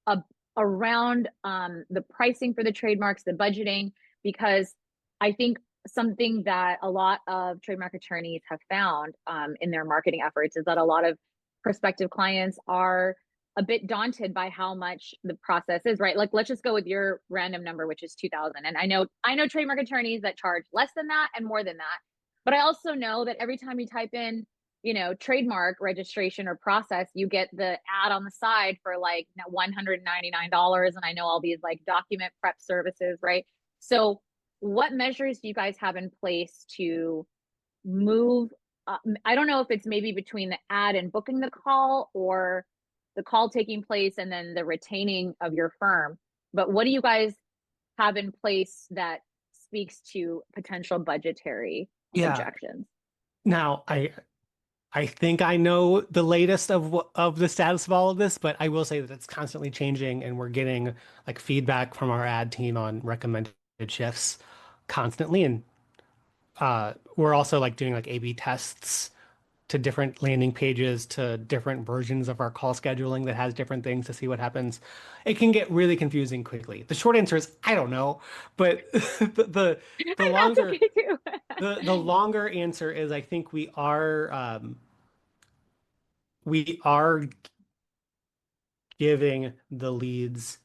uh, around the pricing for the trademarks, the budgeting? Because I think something that a lot of trademark attorneys have found in their marketing efforts is that a lot of prospective clients are a bit daunted by how much the process is, right? Like, let's just go with your random number, which is 2000. And I know trademark attorneys that charge less than that and more than that. But I also know that every time you type in, trademark registration or process, you get the ad on the side for like $199. And I know all these like document prep services, right? So what measures do you guys have in place to move? I don't know if it's maybe between the ad and booking the call or the call taking place and then the retaining of your firm. But what do you guys have in place that speaks to potential budgetary Yeah. objections? Now, I think I know the latest of the status of all of this, but I will say that it's constantly changing, and we're getting like feedback from our ad team on recommended shifts constantly, and we're also like doing like A/B tests to different landing pages to different versions of our call scheduling that has different things to see what happens. It can get really confusing quickly. The short answer is I don't know, but the That's longer okay too. the longer answer is I think we are giving the leads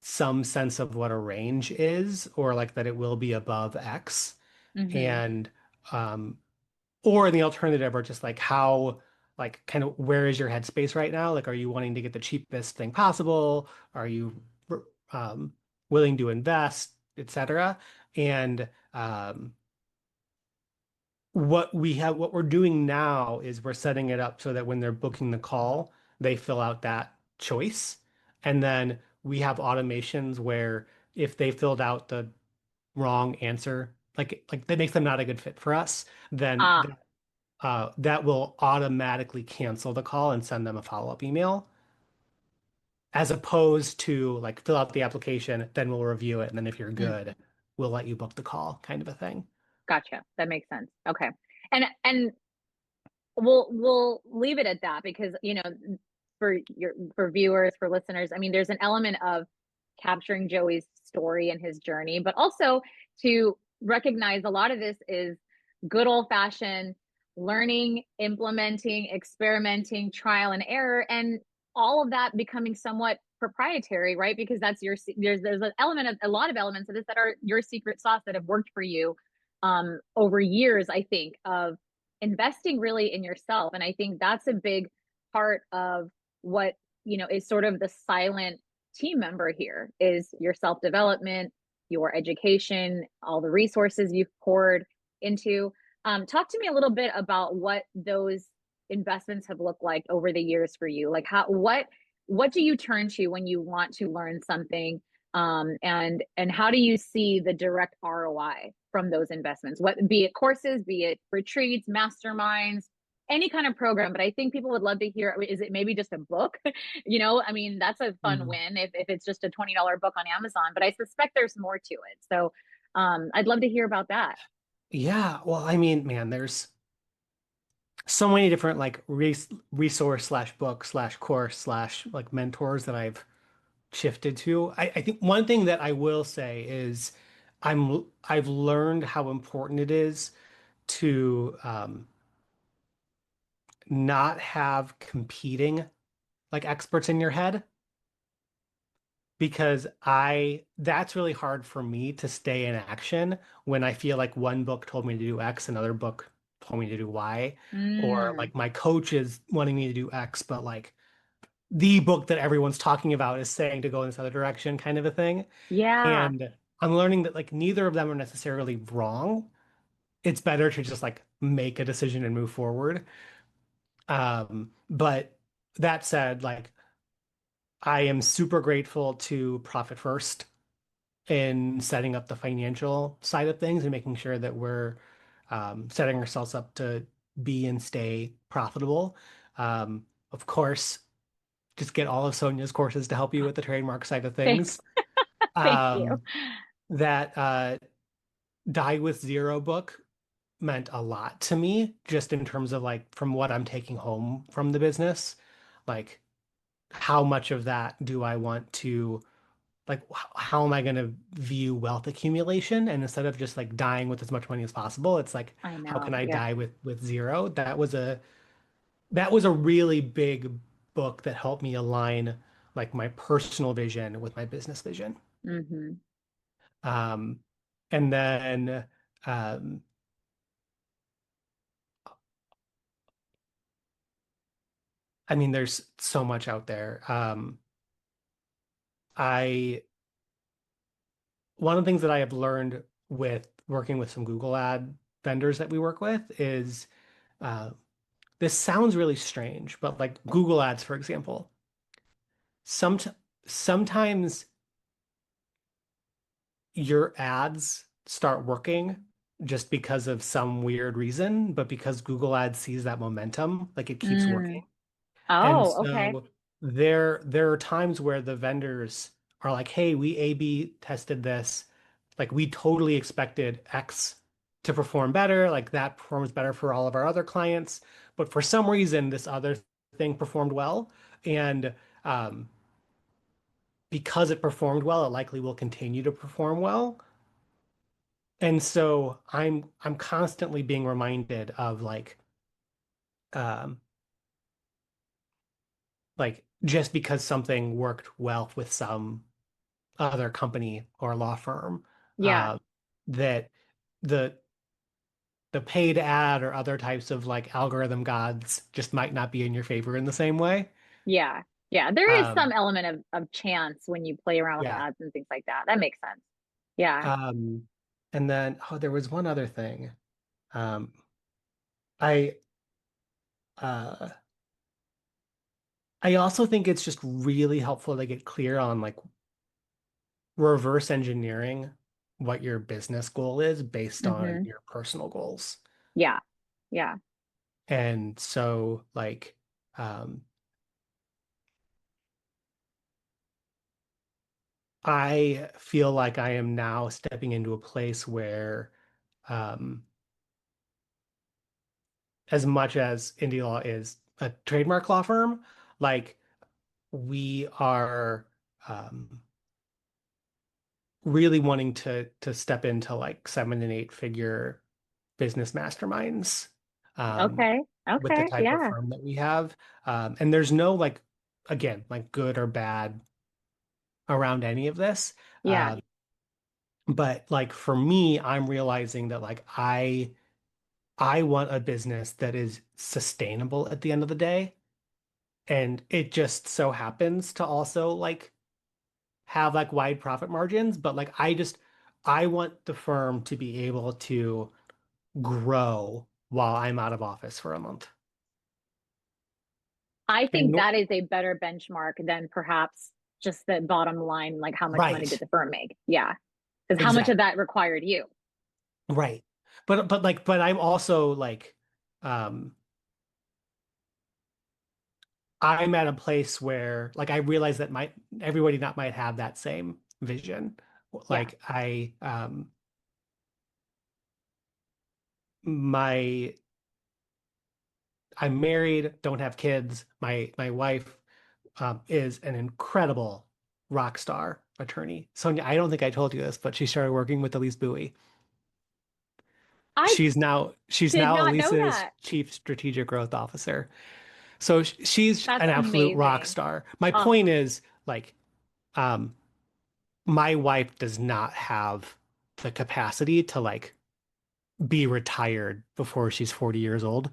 some sense of what a range is, or like that it will be above X. Hmm. And um, or the alternative are just like how, like kind of where is your headspace right now? Like, are you wanting to get the cheapest thing possible? Are you um, willing to invest, etc.? And what we're doing now is we're setting it up so that when they're booking the call, they fill out that choice. And then we have automations where if they filled out the wrong answer, like that makes them not a good fit for us, then Ah, that will automatically cancel the call and send them a follow-up email, as opposed to like fill out the application, then we'll review it, and then if you're mm, good, we'll let you book the call, kind of a thing. gotcha. That makes sense. Okay. And we'll leave it at that because for viewers, for listeners, I mean there's an element of capturing Joey's story and his journey, but also to recognize a lot of this is good old fashioned learning, implementing, experimenting, trial and error, and all of that becoming somewhat proprietary, right? Because that's there's an element of a lot of elements of this that are your secret sauce that have worked for you over years, I think, of investing really in yourself. And I think that's a big part of what, is sort of the silent team member here is your self development, your education, all the resources you've poured into. Talk to me a little bit about what those investments have looked like over the years for you. Like what do you turn to when you want to learn something? And how do you see the direct ROI from those investments? What be it courses, be it retreats, masterminds, any kind of program. But I think people would love to hear, is it maybe just a book? I mean, that's a fun Mm. win if it's just a $20 book on Amazon, but I suspect there's more to it. So I'd love to hear about that. Yeah, well, I mean, man, there's so many different like resource slash book slash course slash like mentors that I've shifted to. I think one thing that I will say is I've learned how important it is to not have competing like experts in your head, because I that's really hard for me to stay in action when I feel like one book told me to do X, another book told me to do Y, or Mm, like my coach is wanting me to do X, but like the book that everyone's talking about is saying to go in this other direction, kind of a thing. yeah. And I'm learning that like neither of them are necessarily wrong. It's better to just like make a decision and move forward. But that said, like I am super grateful to Profit First in setting up the financial side of things and making sure that we're setting ourselves up to be and stay profitable. Of course, just get all of Sonia's courses to help you with the trademark side of Thanks. things. Thank you. Um, that Die with Zero book meant a lot to me, just in terms of like from what I'm taking home from the business. Like, how much of that do I want to like how am I going to view wealth accumulation? And instead of just like dying with as much money as possible, it's like I how can know. I Yeah. die with zero? That was a really big book that helped me align like my personal vision with my business vision. Hmm. Um, and then um, I mean, there's so much out there. I One of the things that I have learned with working with some Google ad vendors that we work with is uh, this sounds really strange, but like Google Ads, for example, some sometimes your ads start working just because of some weird reason, but because Google Ads sees that momentum, like it keeps Mm. working. And Oh, okay. so there are times where the vendors are like, "Hey, we A/B tested this. Like we totally expected X to perform better. Like that performs better for all of our other clients, but for some reason this other thing performed well, and um, because it performed well, it likely will continue to perform well." And so I'm constantly being reminded of um, like just because something worked well with some other company or law firm, Yeah. uh, that the the paid ad or other types of like algorithm gods just might not be in your favor in the same way. Yeah. Yeah. There is some Um, element of chance when you play around with yeah. ads and things like that. That makes sense. Yeah. Um, and then there was one other thing. Um, I uh, I also think it's just really helpful to get clear on like reverse engineering what your business goal is based on Hmm. your personal goals. Yeah. Yeah. And so like um I feel like I am now stepping into a place where um as much as Indie Law is a trademark law firm, like we are really wanting to step into like 7 and 8 figure business masterminds um, Okay. with the Okay. type of Yeah. firm that we have. And there's no like, again, like good or bad around any of this. Yeah. Uh, but like for me, I'm realizing that like I want a business that is sustainable at the end of the day. And it just so happens to also like have like wide profit margins, but like I want the firm to be able to grow while I'm out of office for a month. I And think that is a better benchmark than perhaps just the bottom line, like how much money did right, the firm make? Yeah. Because how much of exactly. that required you? Right. But I'm also like um I'm at a place where like I realize that might everybody not might have that same vision. Yeah. Like my I'm married, don't have kids. My wife is an incredible rock star attorney. Sonia, I don't think I told you this, but she started working with Elise Bowie. I did She's now not know Elise's that. chief strategic growth officer. So she's That's an absolute rock amazing. star. My Oh, point is like um my wife does not have the capacity to like be retired before she's 40 years old.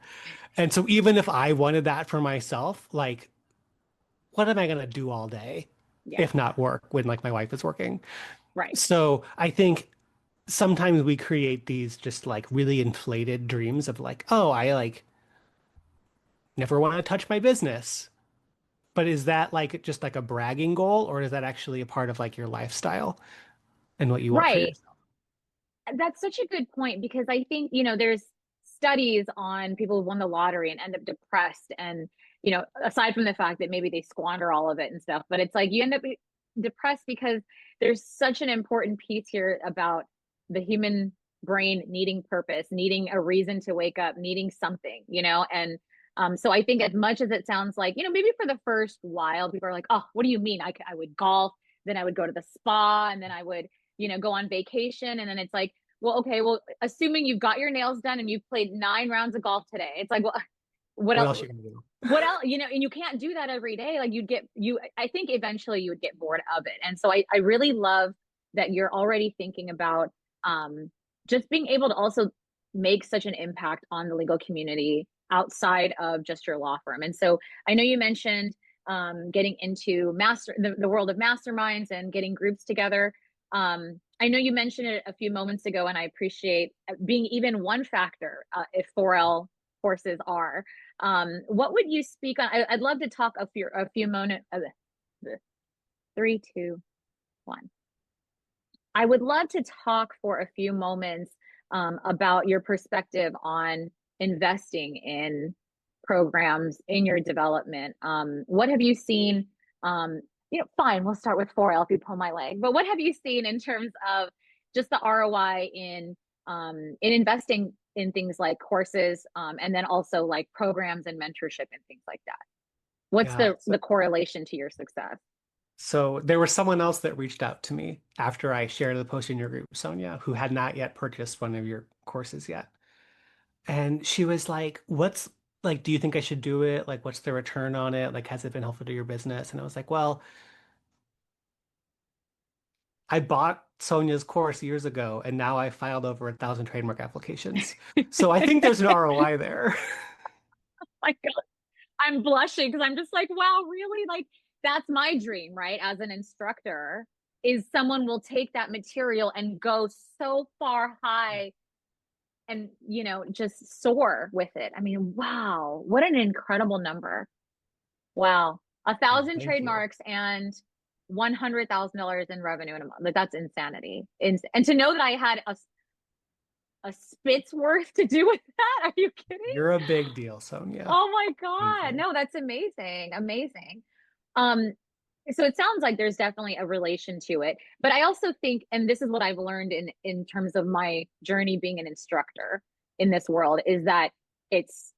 And so even if I wanted that for myself, like what am I going to do all day yeah. if not work when like my wife is working? Right. So I think sometimes we create these just like really inflated dreams of like, oh, I like never want to touch my business. But is that like just like a bragging goal, or is that actually a part of like your lifestyle and what you want for Right. yourself? That's such a good point because I think, there's studies on people who won the lottery and end up depressed. And, aside from the fact that maybe they squander all of it and stuff, but it's like you end up depressed because there's such an important piece here about the human brain needing purpose, needing a reason to wake up, needing something, and so I think as much as it sounds like, maybe for the first while, people are like, oh, what do you mean? I would golf. then I would go to the spa, and then I would, go on vacation. And then it's like, well, okay, well, assuming you've got your nails done and you've played 9 rounds of golf today, it's like, well, what What else? else you gonna do? What else? And you can't do that every day. Like I think eventually you would get bored of it. And so I really love that you're already thinking about um, just being able to also make such an impact on the legal community outside of just your law firm. And so I know you mentioned getting into the world of masterminds and getting groups together. I know you mentioned it a few moments ago, and I appreciate being even one factor if 4L courses are. What would you speak on? I'd love to talk a few moments. 3, 2, 1. I would love to talk for a few moments about your perspective on investing in programs in your development. What have you seen? Fine, we'll start with 4L if you pull my leg. But what have you seen in terms of just the ROI in investing in things like courses, and then also like programs and mentorship and things like that? What's Yeah. the correlation to your success? So there was someone else that reached out to me after I shared the post in your group, Sonia, who had not yet purchased one of your courses yet. And she was like, "What's like, do you think I should do it? Like, what's the return on it? Like, has it been helpful to your business?" And I was like, "Well, I bought Sonia's course years ago, and now I filed over 1,000 trademark applications. So I think there's an ROI there." Like, I'm blushing because I'm just like, wow, really? Like, that's my dream, right? As an instructor, is someone will take that material and go so far high and, just soar with it. I mean, wow, what an incredible number. Wow. A Yeah, thousand thank you. trademarks and $100,000 in revenue in a month. Like, that's insanity. And to know that I had a spit's worth to do with that. Are you kidding? You're a big deal, Sonia. Oh my Thank God. you. No, that's amazing. Amazing. Um, so it sounds like there's definitely a relation to it. But I also think, and this is what I've learned in terms of my journey being an instructor in this world, is that it's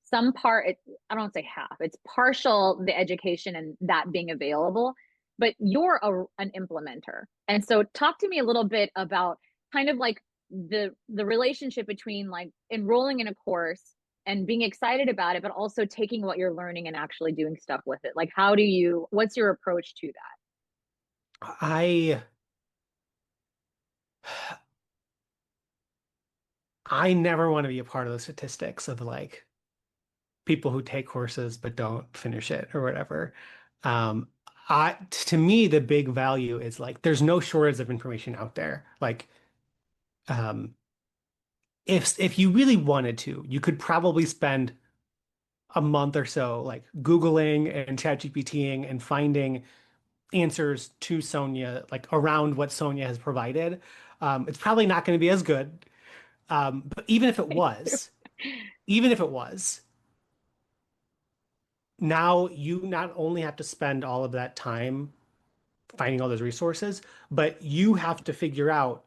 some part, I don't want to say half, it's partial the education and that being available, but you're an implementer. And so talk to me a little bit about kind of like the relationship between like enrolling in a course and being excited about it, but also taking what you're learning and actually doing stuff with it. Like, what's your approach to that? I I never want to be a part of the statistics of like people who take courses but don't finish it or whatever. Um, to me, the big value is like there's no shortage of information out there. Like, um, if you really wanted to, you could probably spend a month or so like Googling and ChatGPTing and finding answers to Sonia, like around what Sonia has provided. It's probably not going to be as good. But even if it was, now you not only have to spend all of that time finding all those resources, but you have to figure out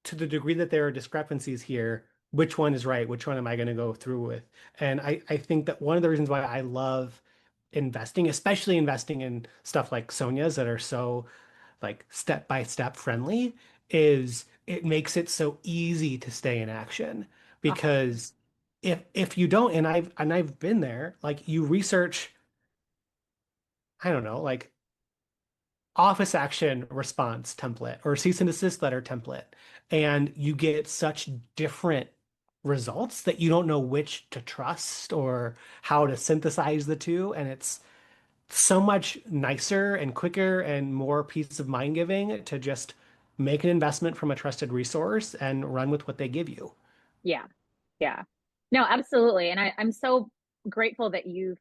to the degree that there are discrepancies here, which one is right, which one am I going to go through with? And I think that one of the reasons why I love investing, especially investing in stuff like Sonia's that are so like step by step friendly, is it makes it so easy to stay in action. Uh-huh. Because if you don't, and I've been there, like you research, I don't know, like office action response template or cease and desist letter template, and you get such different results that you don't know which to trust or how to synthesize the two. And it's so much nicer and quicker and more peace of mind giving to just make an investment from a trusted resource and run with what they give you. Yeah. Yeah. No, absolutely. And I'm so grateful that you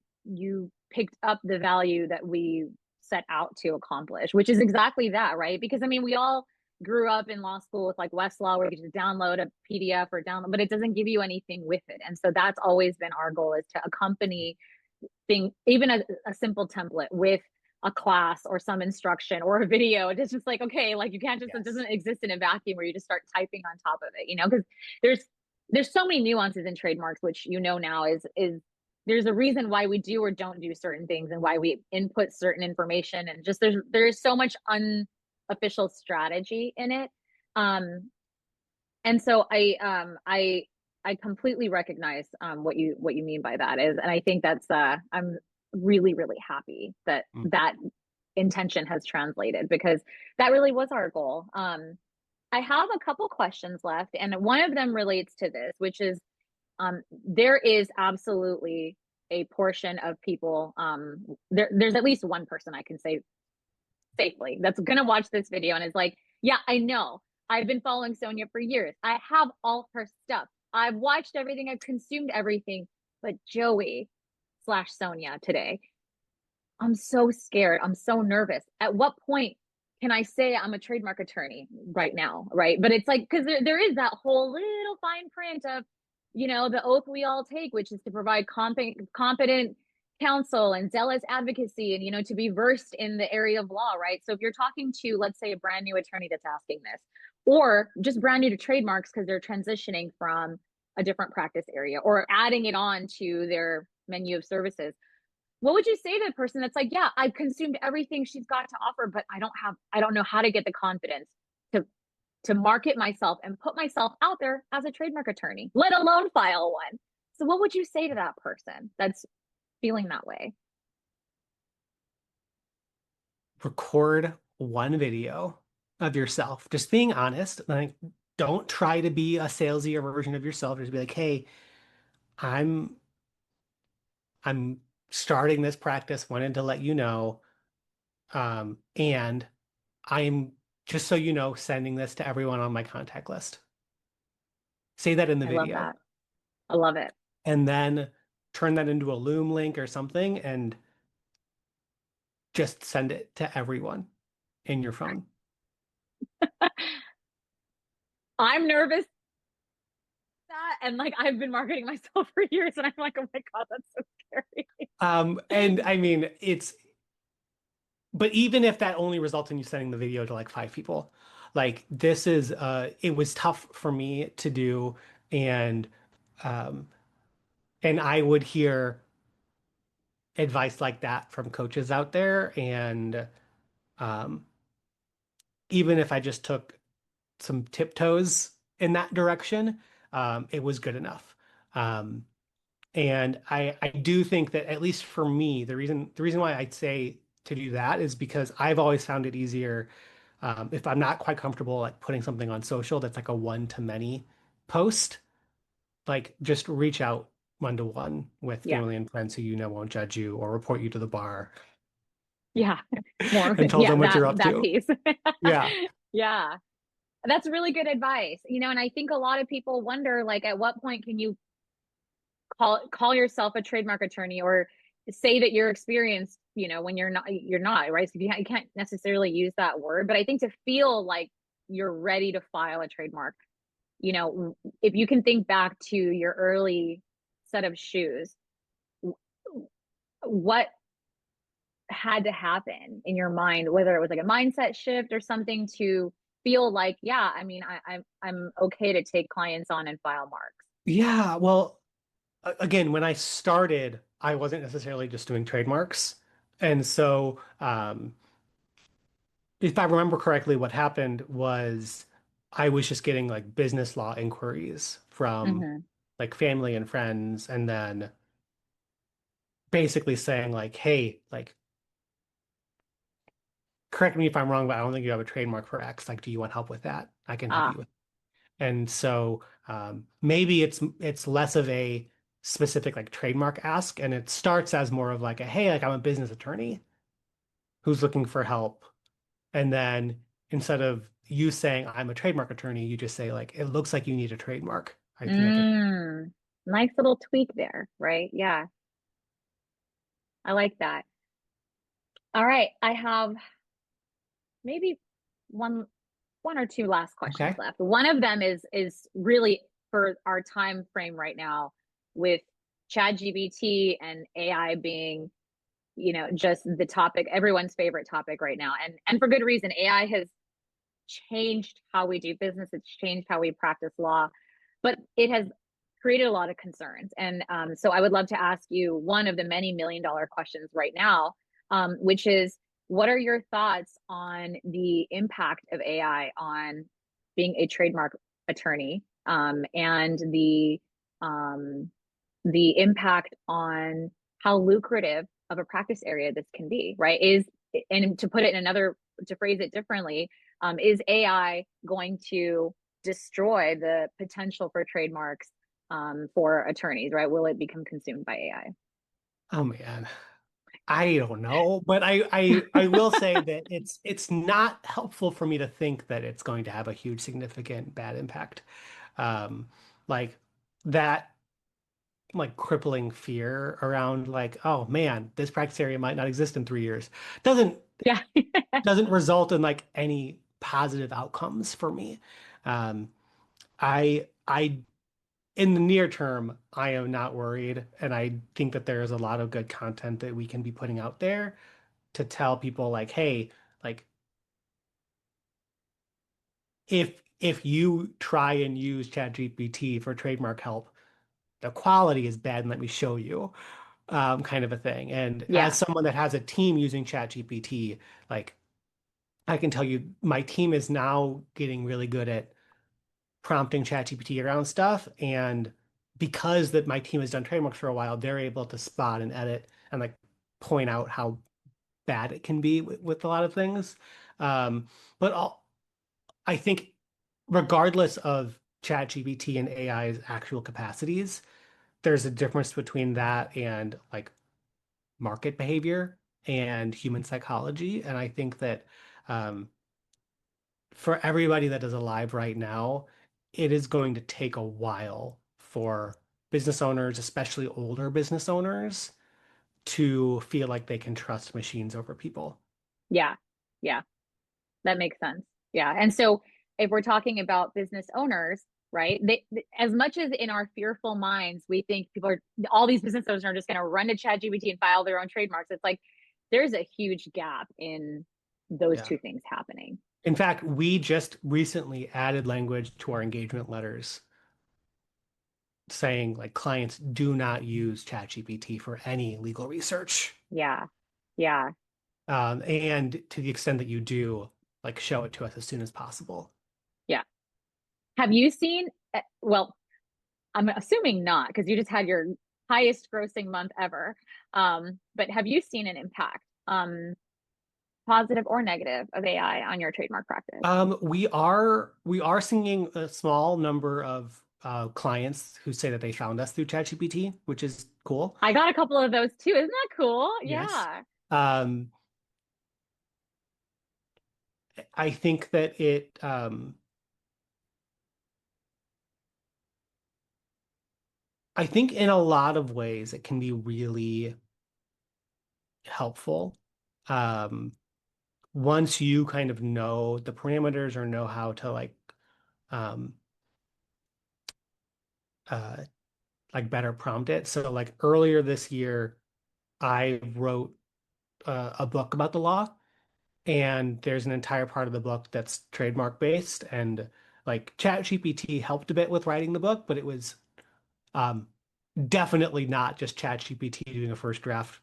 picked up the value that we set out to accomplish, which is exactly that, right? Because I mean, we all grew up in law school with like Westlaw where you can just download a PDF or download, but it doesn't give you anything with it. And so that's always been our goal, is to accompany thing, even a simple template with a class or some instruction or a video. It's just like, okay, like you can't just, it Yes. doesn't exist in a vacuum where you just start typing on top of it, because there's there's so many nuances in trademarks, which now is there's a reason why we do or don't do certain things and why we input certain information, and just there's so much unofficial strategy in it. And so I completely recognize what you mean by that is, and I think that's I'm really really happy that Mm. that intention has translated, because that really was our goal. I have a couple questions left, and one of them relates to this, which is there is absolutely a portion of people, there's at least one person I can say safely that's going to watch this video and is like, yeah, I know. I've been following Sonia for years. I have all her stuff. I've watched everything. I've consumed everything. But Joey slash Sonia today, I'm so scared. I'm so nervous. At what point can I say I'm a trademark attorney right now? Right. But it's like, because there is that whole little fine print of, the oath we all take, which is to provide competent counsel and zealous advocacy and, to be versed in the area of law. Right. So if you're talking to, let's say, a brand new attorney that's asking this, or just brand new to trademarks because they're transitioning from a different practice area or adding it on to their menu of services, what would you say to the person that's like, yeah, I've consumed everything she's got to offer, but I don't know how to get the confidence to market myself and put myself out there as a trademark attorney, let alone file one. So what would you say to that person that's feeling that way? Record one video of yourself, just being honest. Like, don't try to be a salesier version of yourself. Just be like, hey, I'm I'm starting this practice, wanted to let you know. And I'm, just so you know, sending this to everyone on my contact list. Say that in the I love video, that. I love it. and then turn that into a Loom link or something and just send it to everyone in your phone. I'm nervous that, and like I've been marketing myself for years, and I'm like, oh my God, that's so scary. And I mean, but even if that only results in you sending the video to like 5 people, like it was tough for me to do. And, um, and I would hear advice like that from coaches out there. And, um, even if I just took some tiptoes in that direction, it was good enough. Um, and I do think that, at least for me, the reason why I'd say to do that is because I've always found it easier, if I'm not quite comfortable like putting something on social that's like a one-to-many post, like just reach out one-to-one with Yeah. family and friends who you know won't judge you or report you to the bar Yeah. More. and tell Yeah. them what That, you're up that to. piece. Yeah. Yeah. That's really good advice. And I think a lot of people wonder, like, at what point can you call yourself a trademark attorney, or say that you're experienced, when you're not, right? So you can't necessarily use that word, but I think to feel like you're ready to file a trademark, if you can think back to your early set of shoes, what had to happen in your mind, whether it was like a mindset shift or something, to feel like, yeah, I mean, I'm okay to take clients on and file marks. Yeah. Well, again, when I started, I wasn't necessarily just doing trademarks. And so, if I remember correctly, what happened was I was just getting like business law inquiries from Mm-hmm. like family and friends, and then basically saying like, hey, like, correct me if I'm wrong, but I don't think you have a trademark for X. Like, do you want help with that? I can help you Ah. with. And so, maybe it's less of a specific like trademark ask, and it starts as more of like a, hey, like I'm a business attorney who's looking for help. And then, instead of you saying I'm a trademark attorney, you just say like, it looks like you need a trademark. I think I can. Nice little tweak there, right? Yeah, I like that. All right, I have maybe one one or two last questions Okay. left. One of them is really for our time frame right now, with ChatGPT and AI being, just the topic, everyone's favorite topic right now. And for good reason. AI has changed how we do business, it's changed how we practice law, but it has created a lot of concerns. And so I would love to ask you one of the many $1 million questions right now, which is, what are your thoughts on the impact of AI on being a trademark attorney, and um, the impact on how lucrative of a practice area this can be, right? And to put it in another, to phrase it differently, is AI going to destroy the potential for trademarks, for attorneys, right? Will it become consumed by AI? Oh man. I don't know, but I will say that it's not helpful for me to think that it's going to have a huge, significant bad impact. Um, like that like crippling fear around like, oh man, this practice area might not exist in 3 years doesn't Yeah. doesn't result in like any positive outcomes for me. Um, I in the near term, I am not worried, and I think that there is a lot of good content that we can be putting out there to tell people like, hey, like if you try and use ChatGPT for trademark help, the quality is bad, and let me show you, kind of a thing. And as Yeah. someone that has a team using ChatGPT, like I can tell you, my team is now getting really good at prompting ChatGPT around stuff, and because that my team has done trademarks for a while, they're able to spot and edit and like point out how bad it can be with a lot of things. Um, but I think regardless of ChatGPT and AI's actual capacities, there's a difference between that and like market behavior and human psychology. And I think that um, for everybody that is alive right now, it is going to take a while for business owners, especially older business owners, to feel like they can trust machines over people. Yeah. Yeah. That makes sense. Yeah. And so if we're talking about business owners, right, as much as in our fearful minds, we think all these business owners are just going to run to ChatGPT and file their own trademarks. It's like there's a huge gap in those Yeah. two things happening. In fact, we just recently added language to our engagement letters saying like clients do not use ChatGPT for any legal research. Yeah. Yeah. And to the extent that you do, like show it to us as soon as possible. Yeah. Have you seen, well, I'm assuming not because you just had your highest grossing month ever. But have you seen an impact, positive or negative, of AI on your trademark practice? We are seeing a small number of clients who say that they found us through ChatGPT, which is cool. I got a couple of those too. Isn't that cool? Yes. Yeah. Um, I think that I think in a lot of ways it can be really helpful. Um, once you kind of know the parameters or know how to um, uh, like better prompt it. So like earlier this year, I wrote a book about the law, and there's an entire part of the book that's trademark based, and like ChatGPT helped a bit with writing the book, but it was um, definitely not just ChatGPT doing a first draft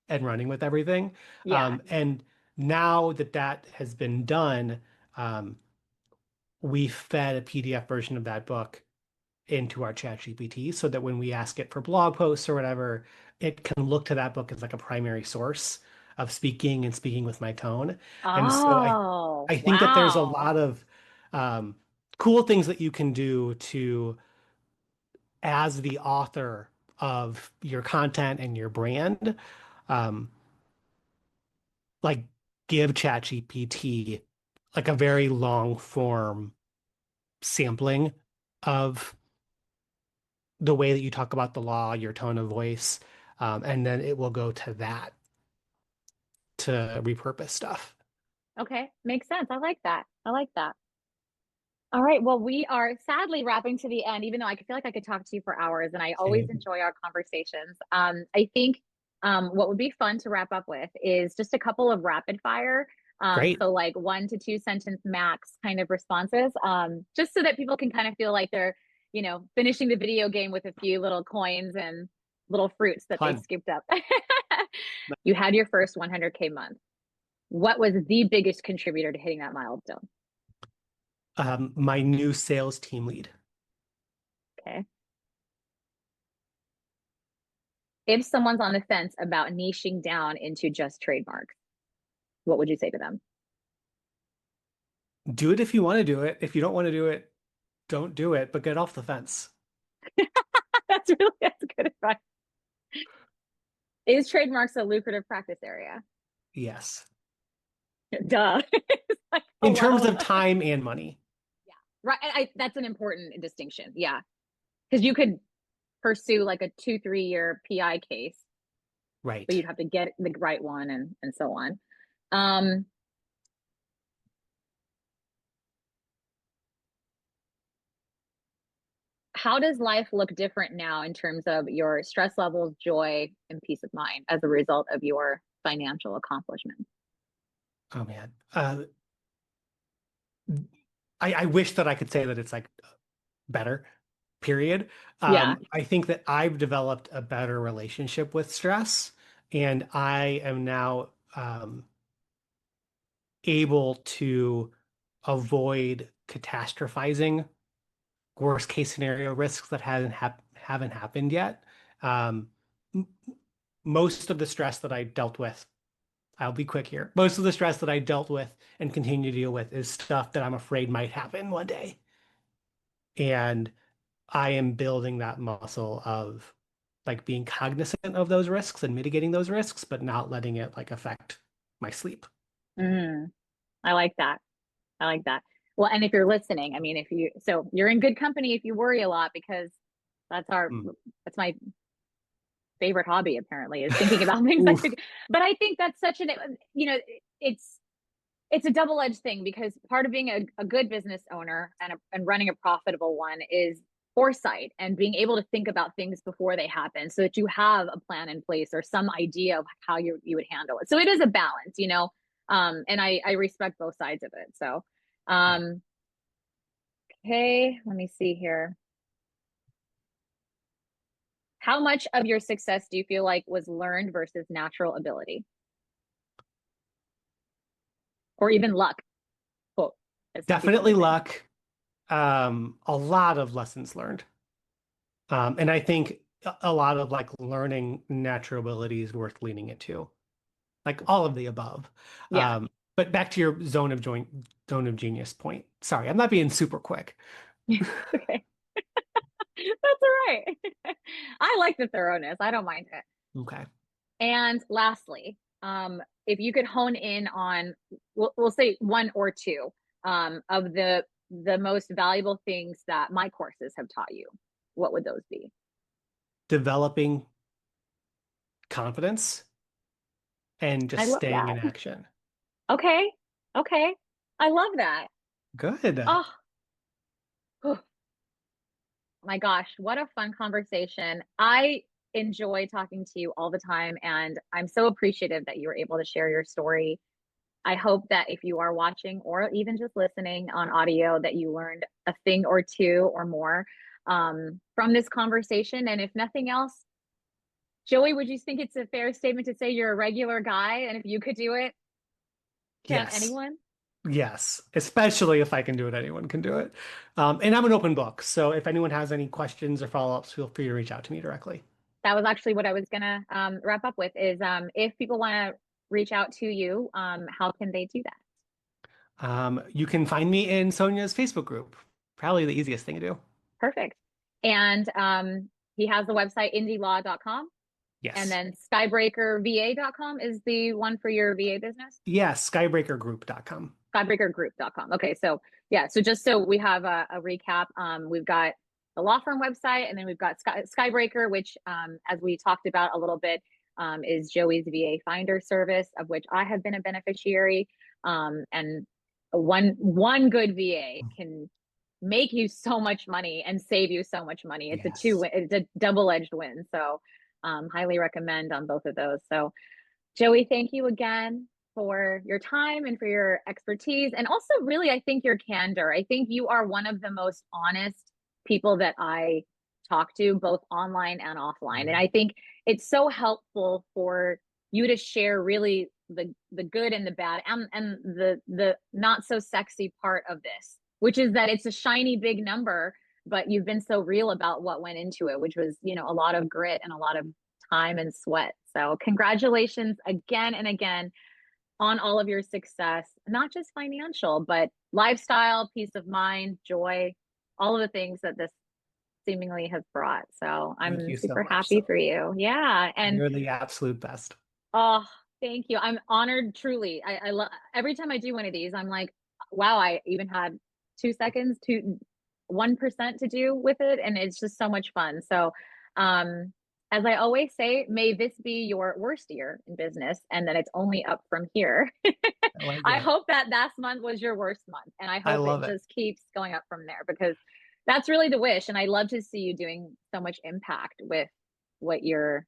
and running with everything. Yeah. And now that that has been done, um, we fed a PDF version of that book into our chat GPT so that when we ask it for blog posts or whatever, it can look to that book as like a primary source of speaking and speaking with my tone. And so Oh, I think that there's a wow. lot of um, cool things that you can do to, as the author of your content and your brand, um, like give ChatGPT like a very long form sampling of the way that you talk about the law, your tone of voice, and then it will go to that to repurpose stuff. Okay. Makes sense. I like that. I like that. All right. Well, we are sadly wrapping to the end, even though I feel like I could talk to you for hours, and I always Same. enjoy our conversations. I think what would be fun to wrap up with is just a couple of rapid fire. Great. So like 1 to 2 sentence max kind of responses, just so that people can kind of feel like they're finishing the video game with a few little coins and little fruits that they Fun. scooped up. You had your first 100K month. What was the biggest contributor to hitting that milestone? My new sales team lead. Okay. If someone's on the fence about niching down into just trademarks, what would you say to them? Do it if you want to do it. If you don't want to do it, don't do it, but get off the fence. That's good advice. Is trademarks a lucrative practice area? Yes. Duh. It's like, In terms hello. of time and money. Yeah. Right. That's an important distinction. Yeah. Because you could pursue like a 2, 3 year PI case, but Right. you'd have to get the right one and so on. Um, how does life look different now in terms of your stress levels, joy, and peace of mind as a result of your financial accomplishments? Oh man. I wish that I could say that it's like better, period. Yeah. I think that I've developed a better relationship with stress, and I am now able to avoid catastrophizing worst case scenario risks that haven't happened yet. Um, m- Most of the stress that I dealt with, I'll be quick here. Most of the stress that I dealt with and continue to deal with is stuff that I'm afraid might happen one day. And I am building that muscle of like being cognizant of those risks and mitigating those risks, but not letting it like affect my sleep. Mm, I like that. I like that. Well, and if you're listening, I mean, so you're in good company if you worry a lot because that's our, Mm. that's my favorite hobby apparently is thinking about things like, Oof. but I think that's such an, you know, it's, it's a double-edged thing because part of being a good business owner and running a profitable one is foresight and being able to think about things before they happen so that you have a plan in place or some idea of how you would handle it. So it is a balance. And I respect both sides of it. So, Yeah. um, okay, let me see here. How much of your success do you feel like was learned versus natural ability or even luck? Quote, as some people Definitely would say. luck. A lot of lessons learned. And I think a lot of like learning natural ability is worth leaning into, like all of the above. Yeah. But back to your zone of genius point. Sorry, I'm not being super quick. Okay. That's all right. I like the thoroughness. I don't mind it. Okay. And lastly, if you could hone in on, we'll say one or two of the most valuable things that my courses have taught you, what would those be? Developing confidence and I just love staying in that. action. Okay. Okay. I love that. Good. Oh, my gosh, what a fun conversation. I enjoy talking to you all the time, and I'm so appreciative that you were able to share your story. I hope that if you are watching or even just listening on audio, that you learned a thing or two or more from this conversation. And if nothing else, Joey, would you think it's a fair statement to say you're a regular guy? And if you could do it, can Yes. anyone? Yes. Especially if I can do it, anyone can do it. And I'm an open book. So if anyone has any questions or follow-ups, feel free to reach out to me directly. That was actually what I was gonna wrap up with is if people want to reach out to you, how can they do that? You can find me in Sonia's Facebook group. Probably the easiest thing to do. Perfect. And he has the website indylaw.com and Yes. then skybreakerva.com is the one for your VA business. Yes, skybreakergroup.com. Skybreakergroup.com. Okay, so yeah, so just so we have a recap, we've got the law firm website, and then we've got Skybreaker, which, as we talked about a little bit, is Joey's VA Finder service, of which I have been a beneficiary. And one good VA can make you so much money and save you so much money. Yes. It's a double-edged win. So, highly recommend on both of those. So, Joey, thank you again for your time and for your expertise. And also, really, I think your candor. I think you are one of the most honest people that I talk to both online and offline. And Mhm. I think it's so helpful for you to share really the good and the bad and the not so sexy part of this, which is that it's a shiny big number, but you've been so real about what went into it, which was, you know, a lot of grit and a lot of time and sweat. So congratulations again and again on all of your success, not just financial, but lifestyle, peace of mind, joy, all of the things that this seemingly has brought. So Thank I'm you so super much. happy So for you. Yeah. And you're the absolute best. oh, thank you. I'm honored truly. I love every time I do one of these, I'm like, wow, I even had 2 seconds to 1% to do with it. And it's just so much fun. So um as I always say, may this be your worst year in business and then it's only up from here. I like I it. hope that last month was your worst month. And I I hope it love it. just keeps going up from there because that's really the wish. And I love to see you doing so much impact with what your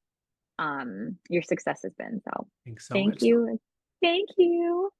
success has been. So Thanks so thank much. So you. Thank you.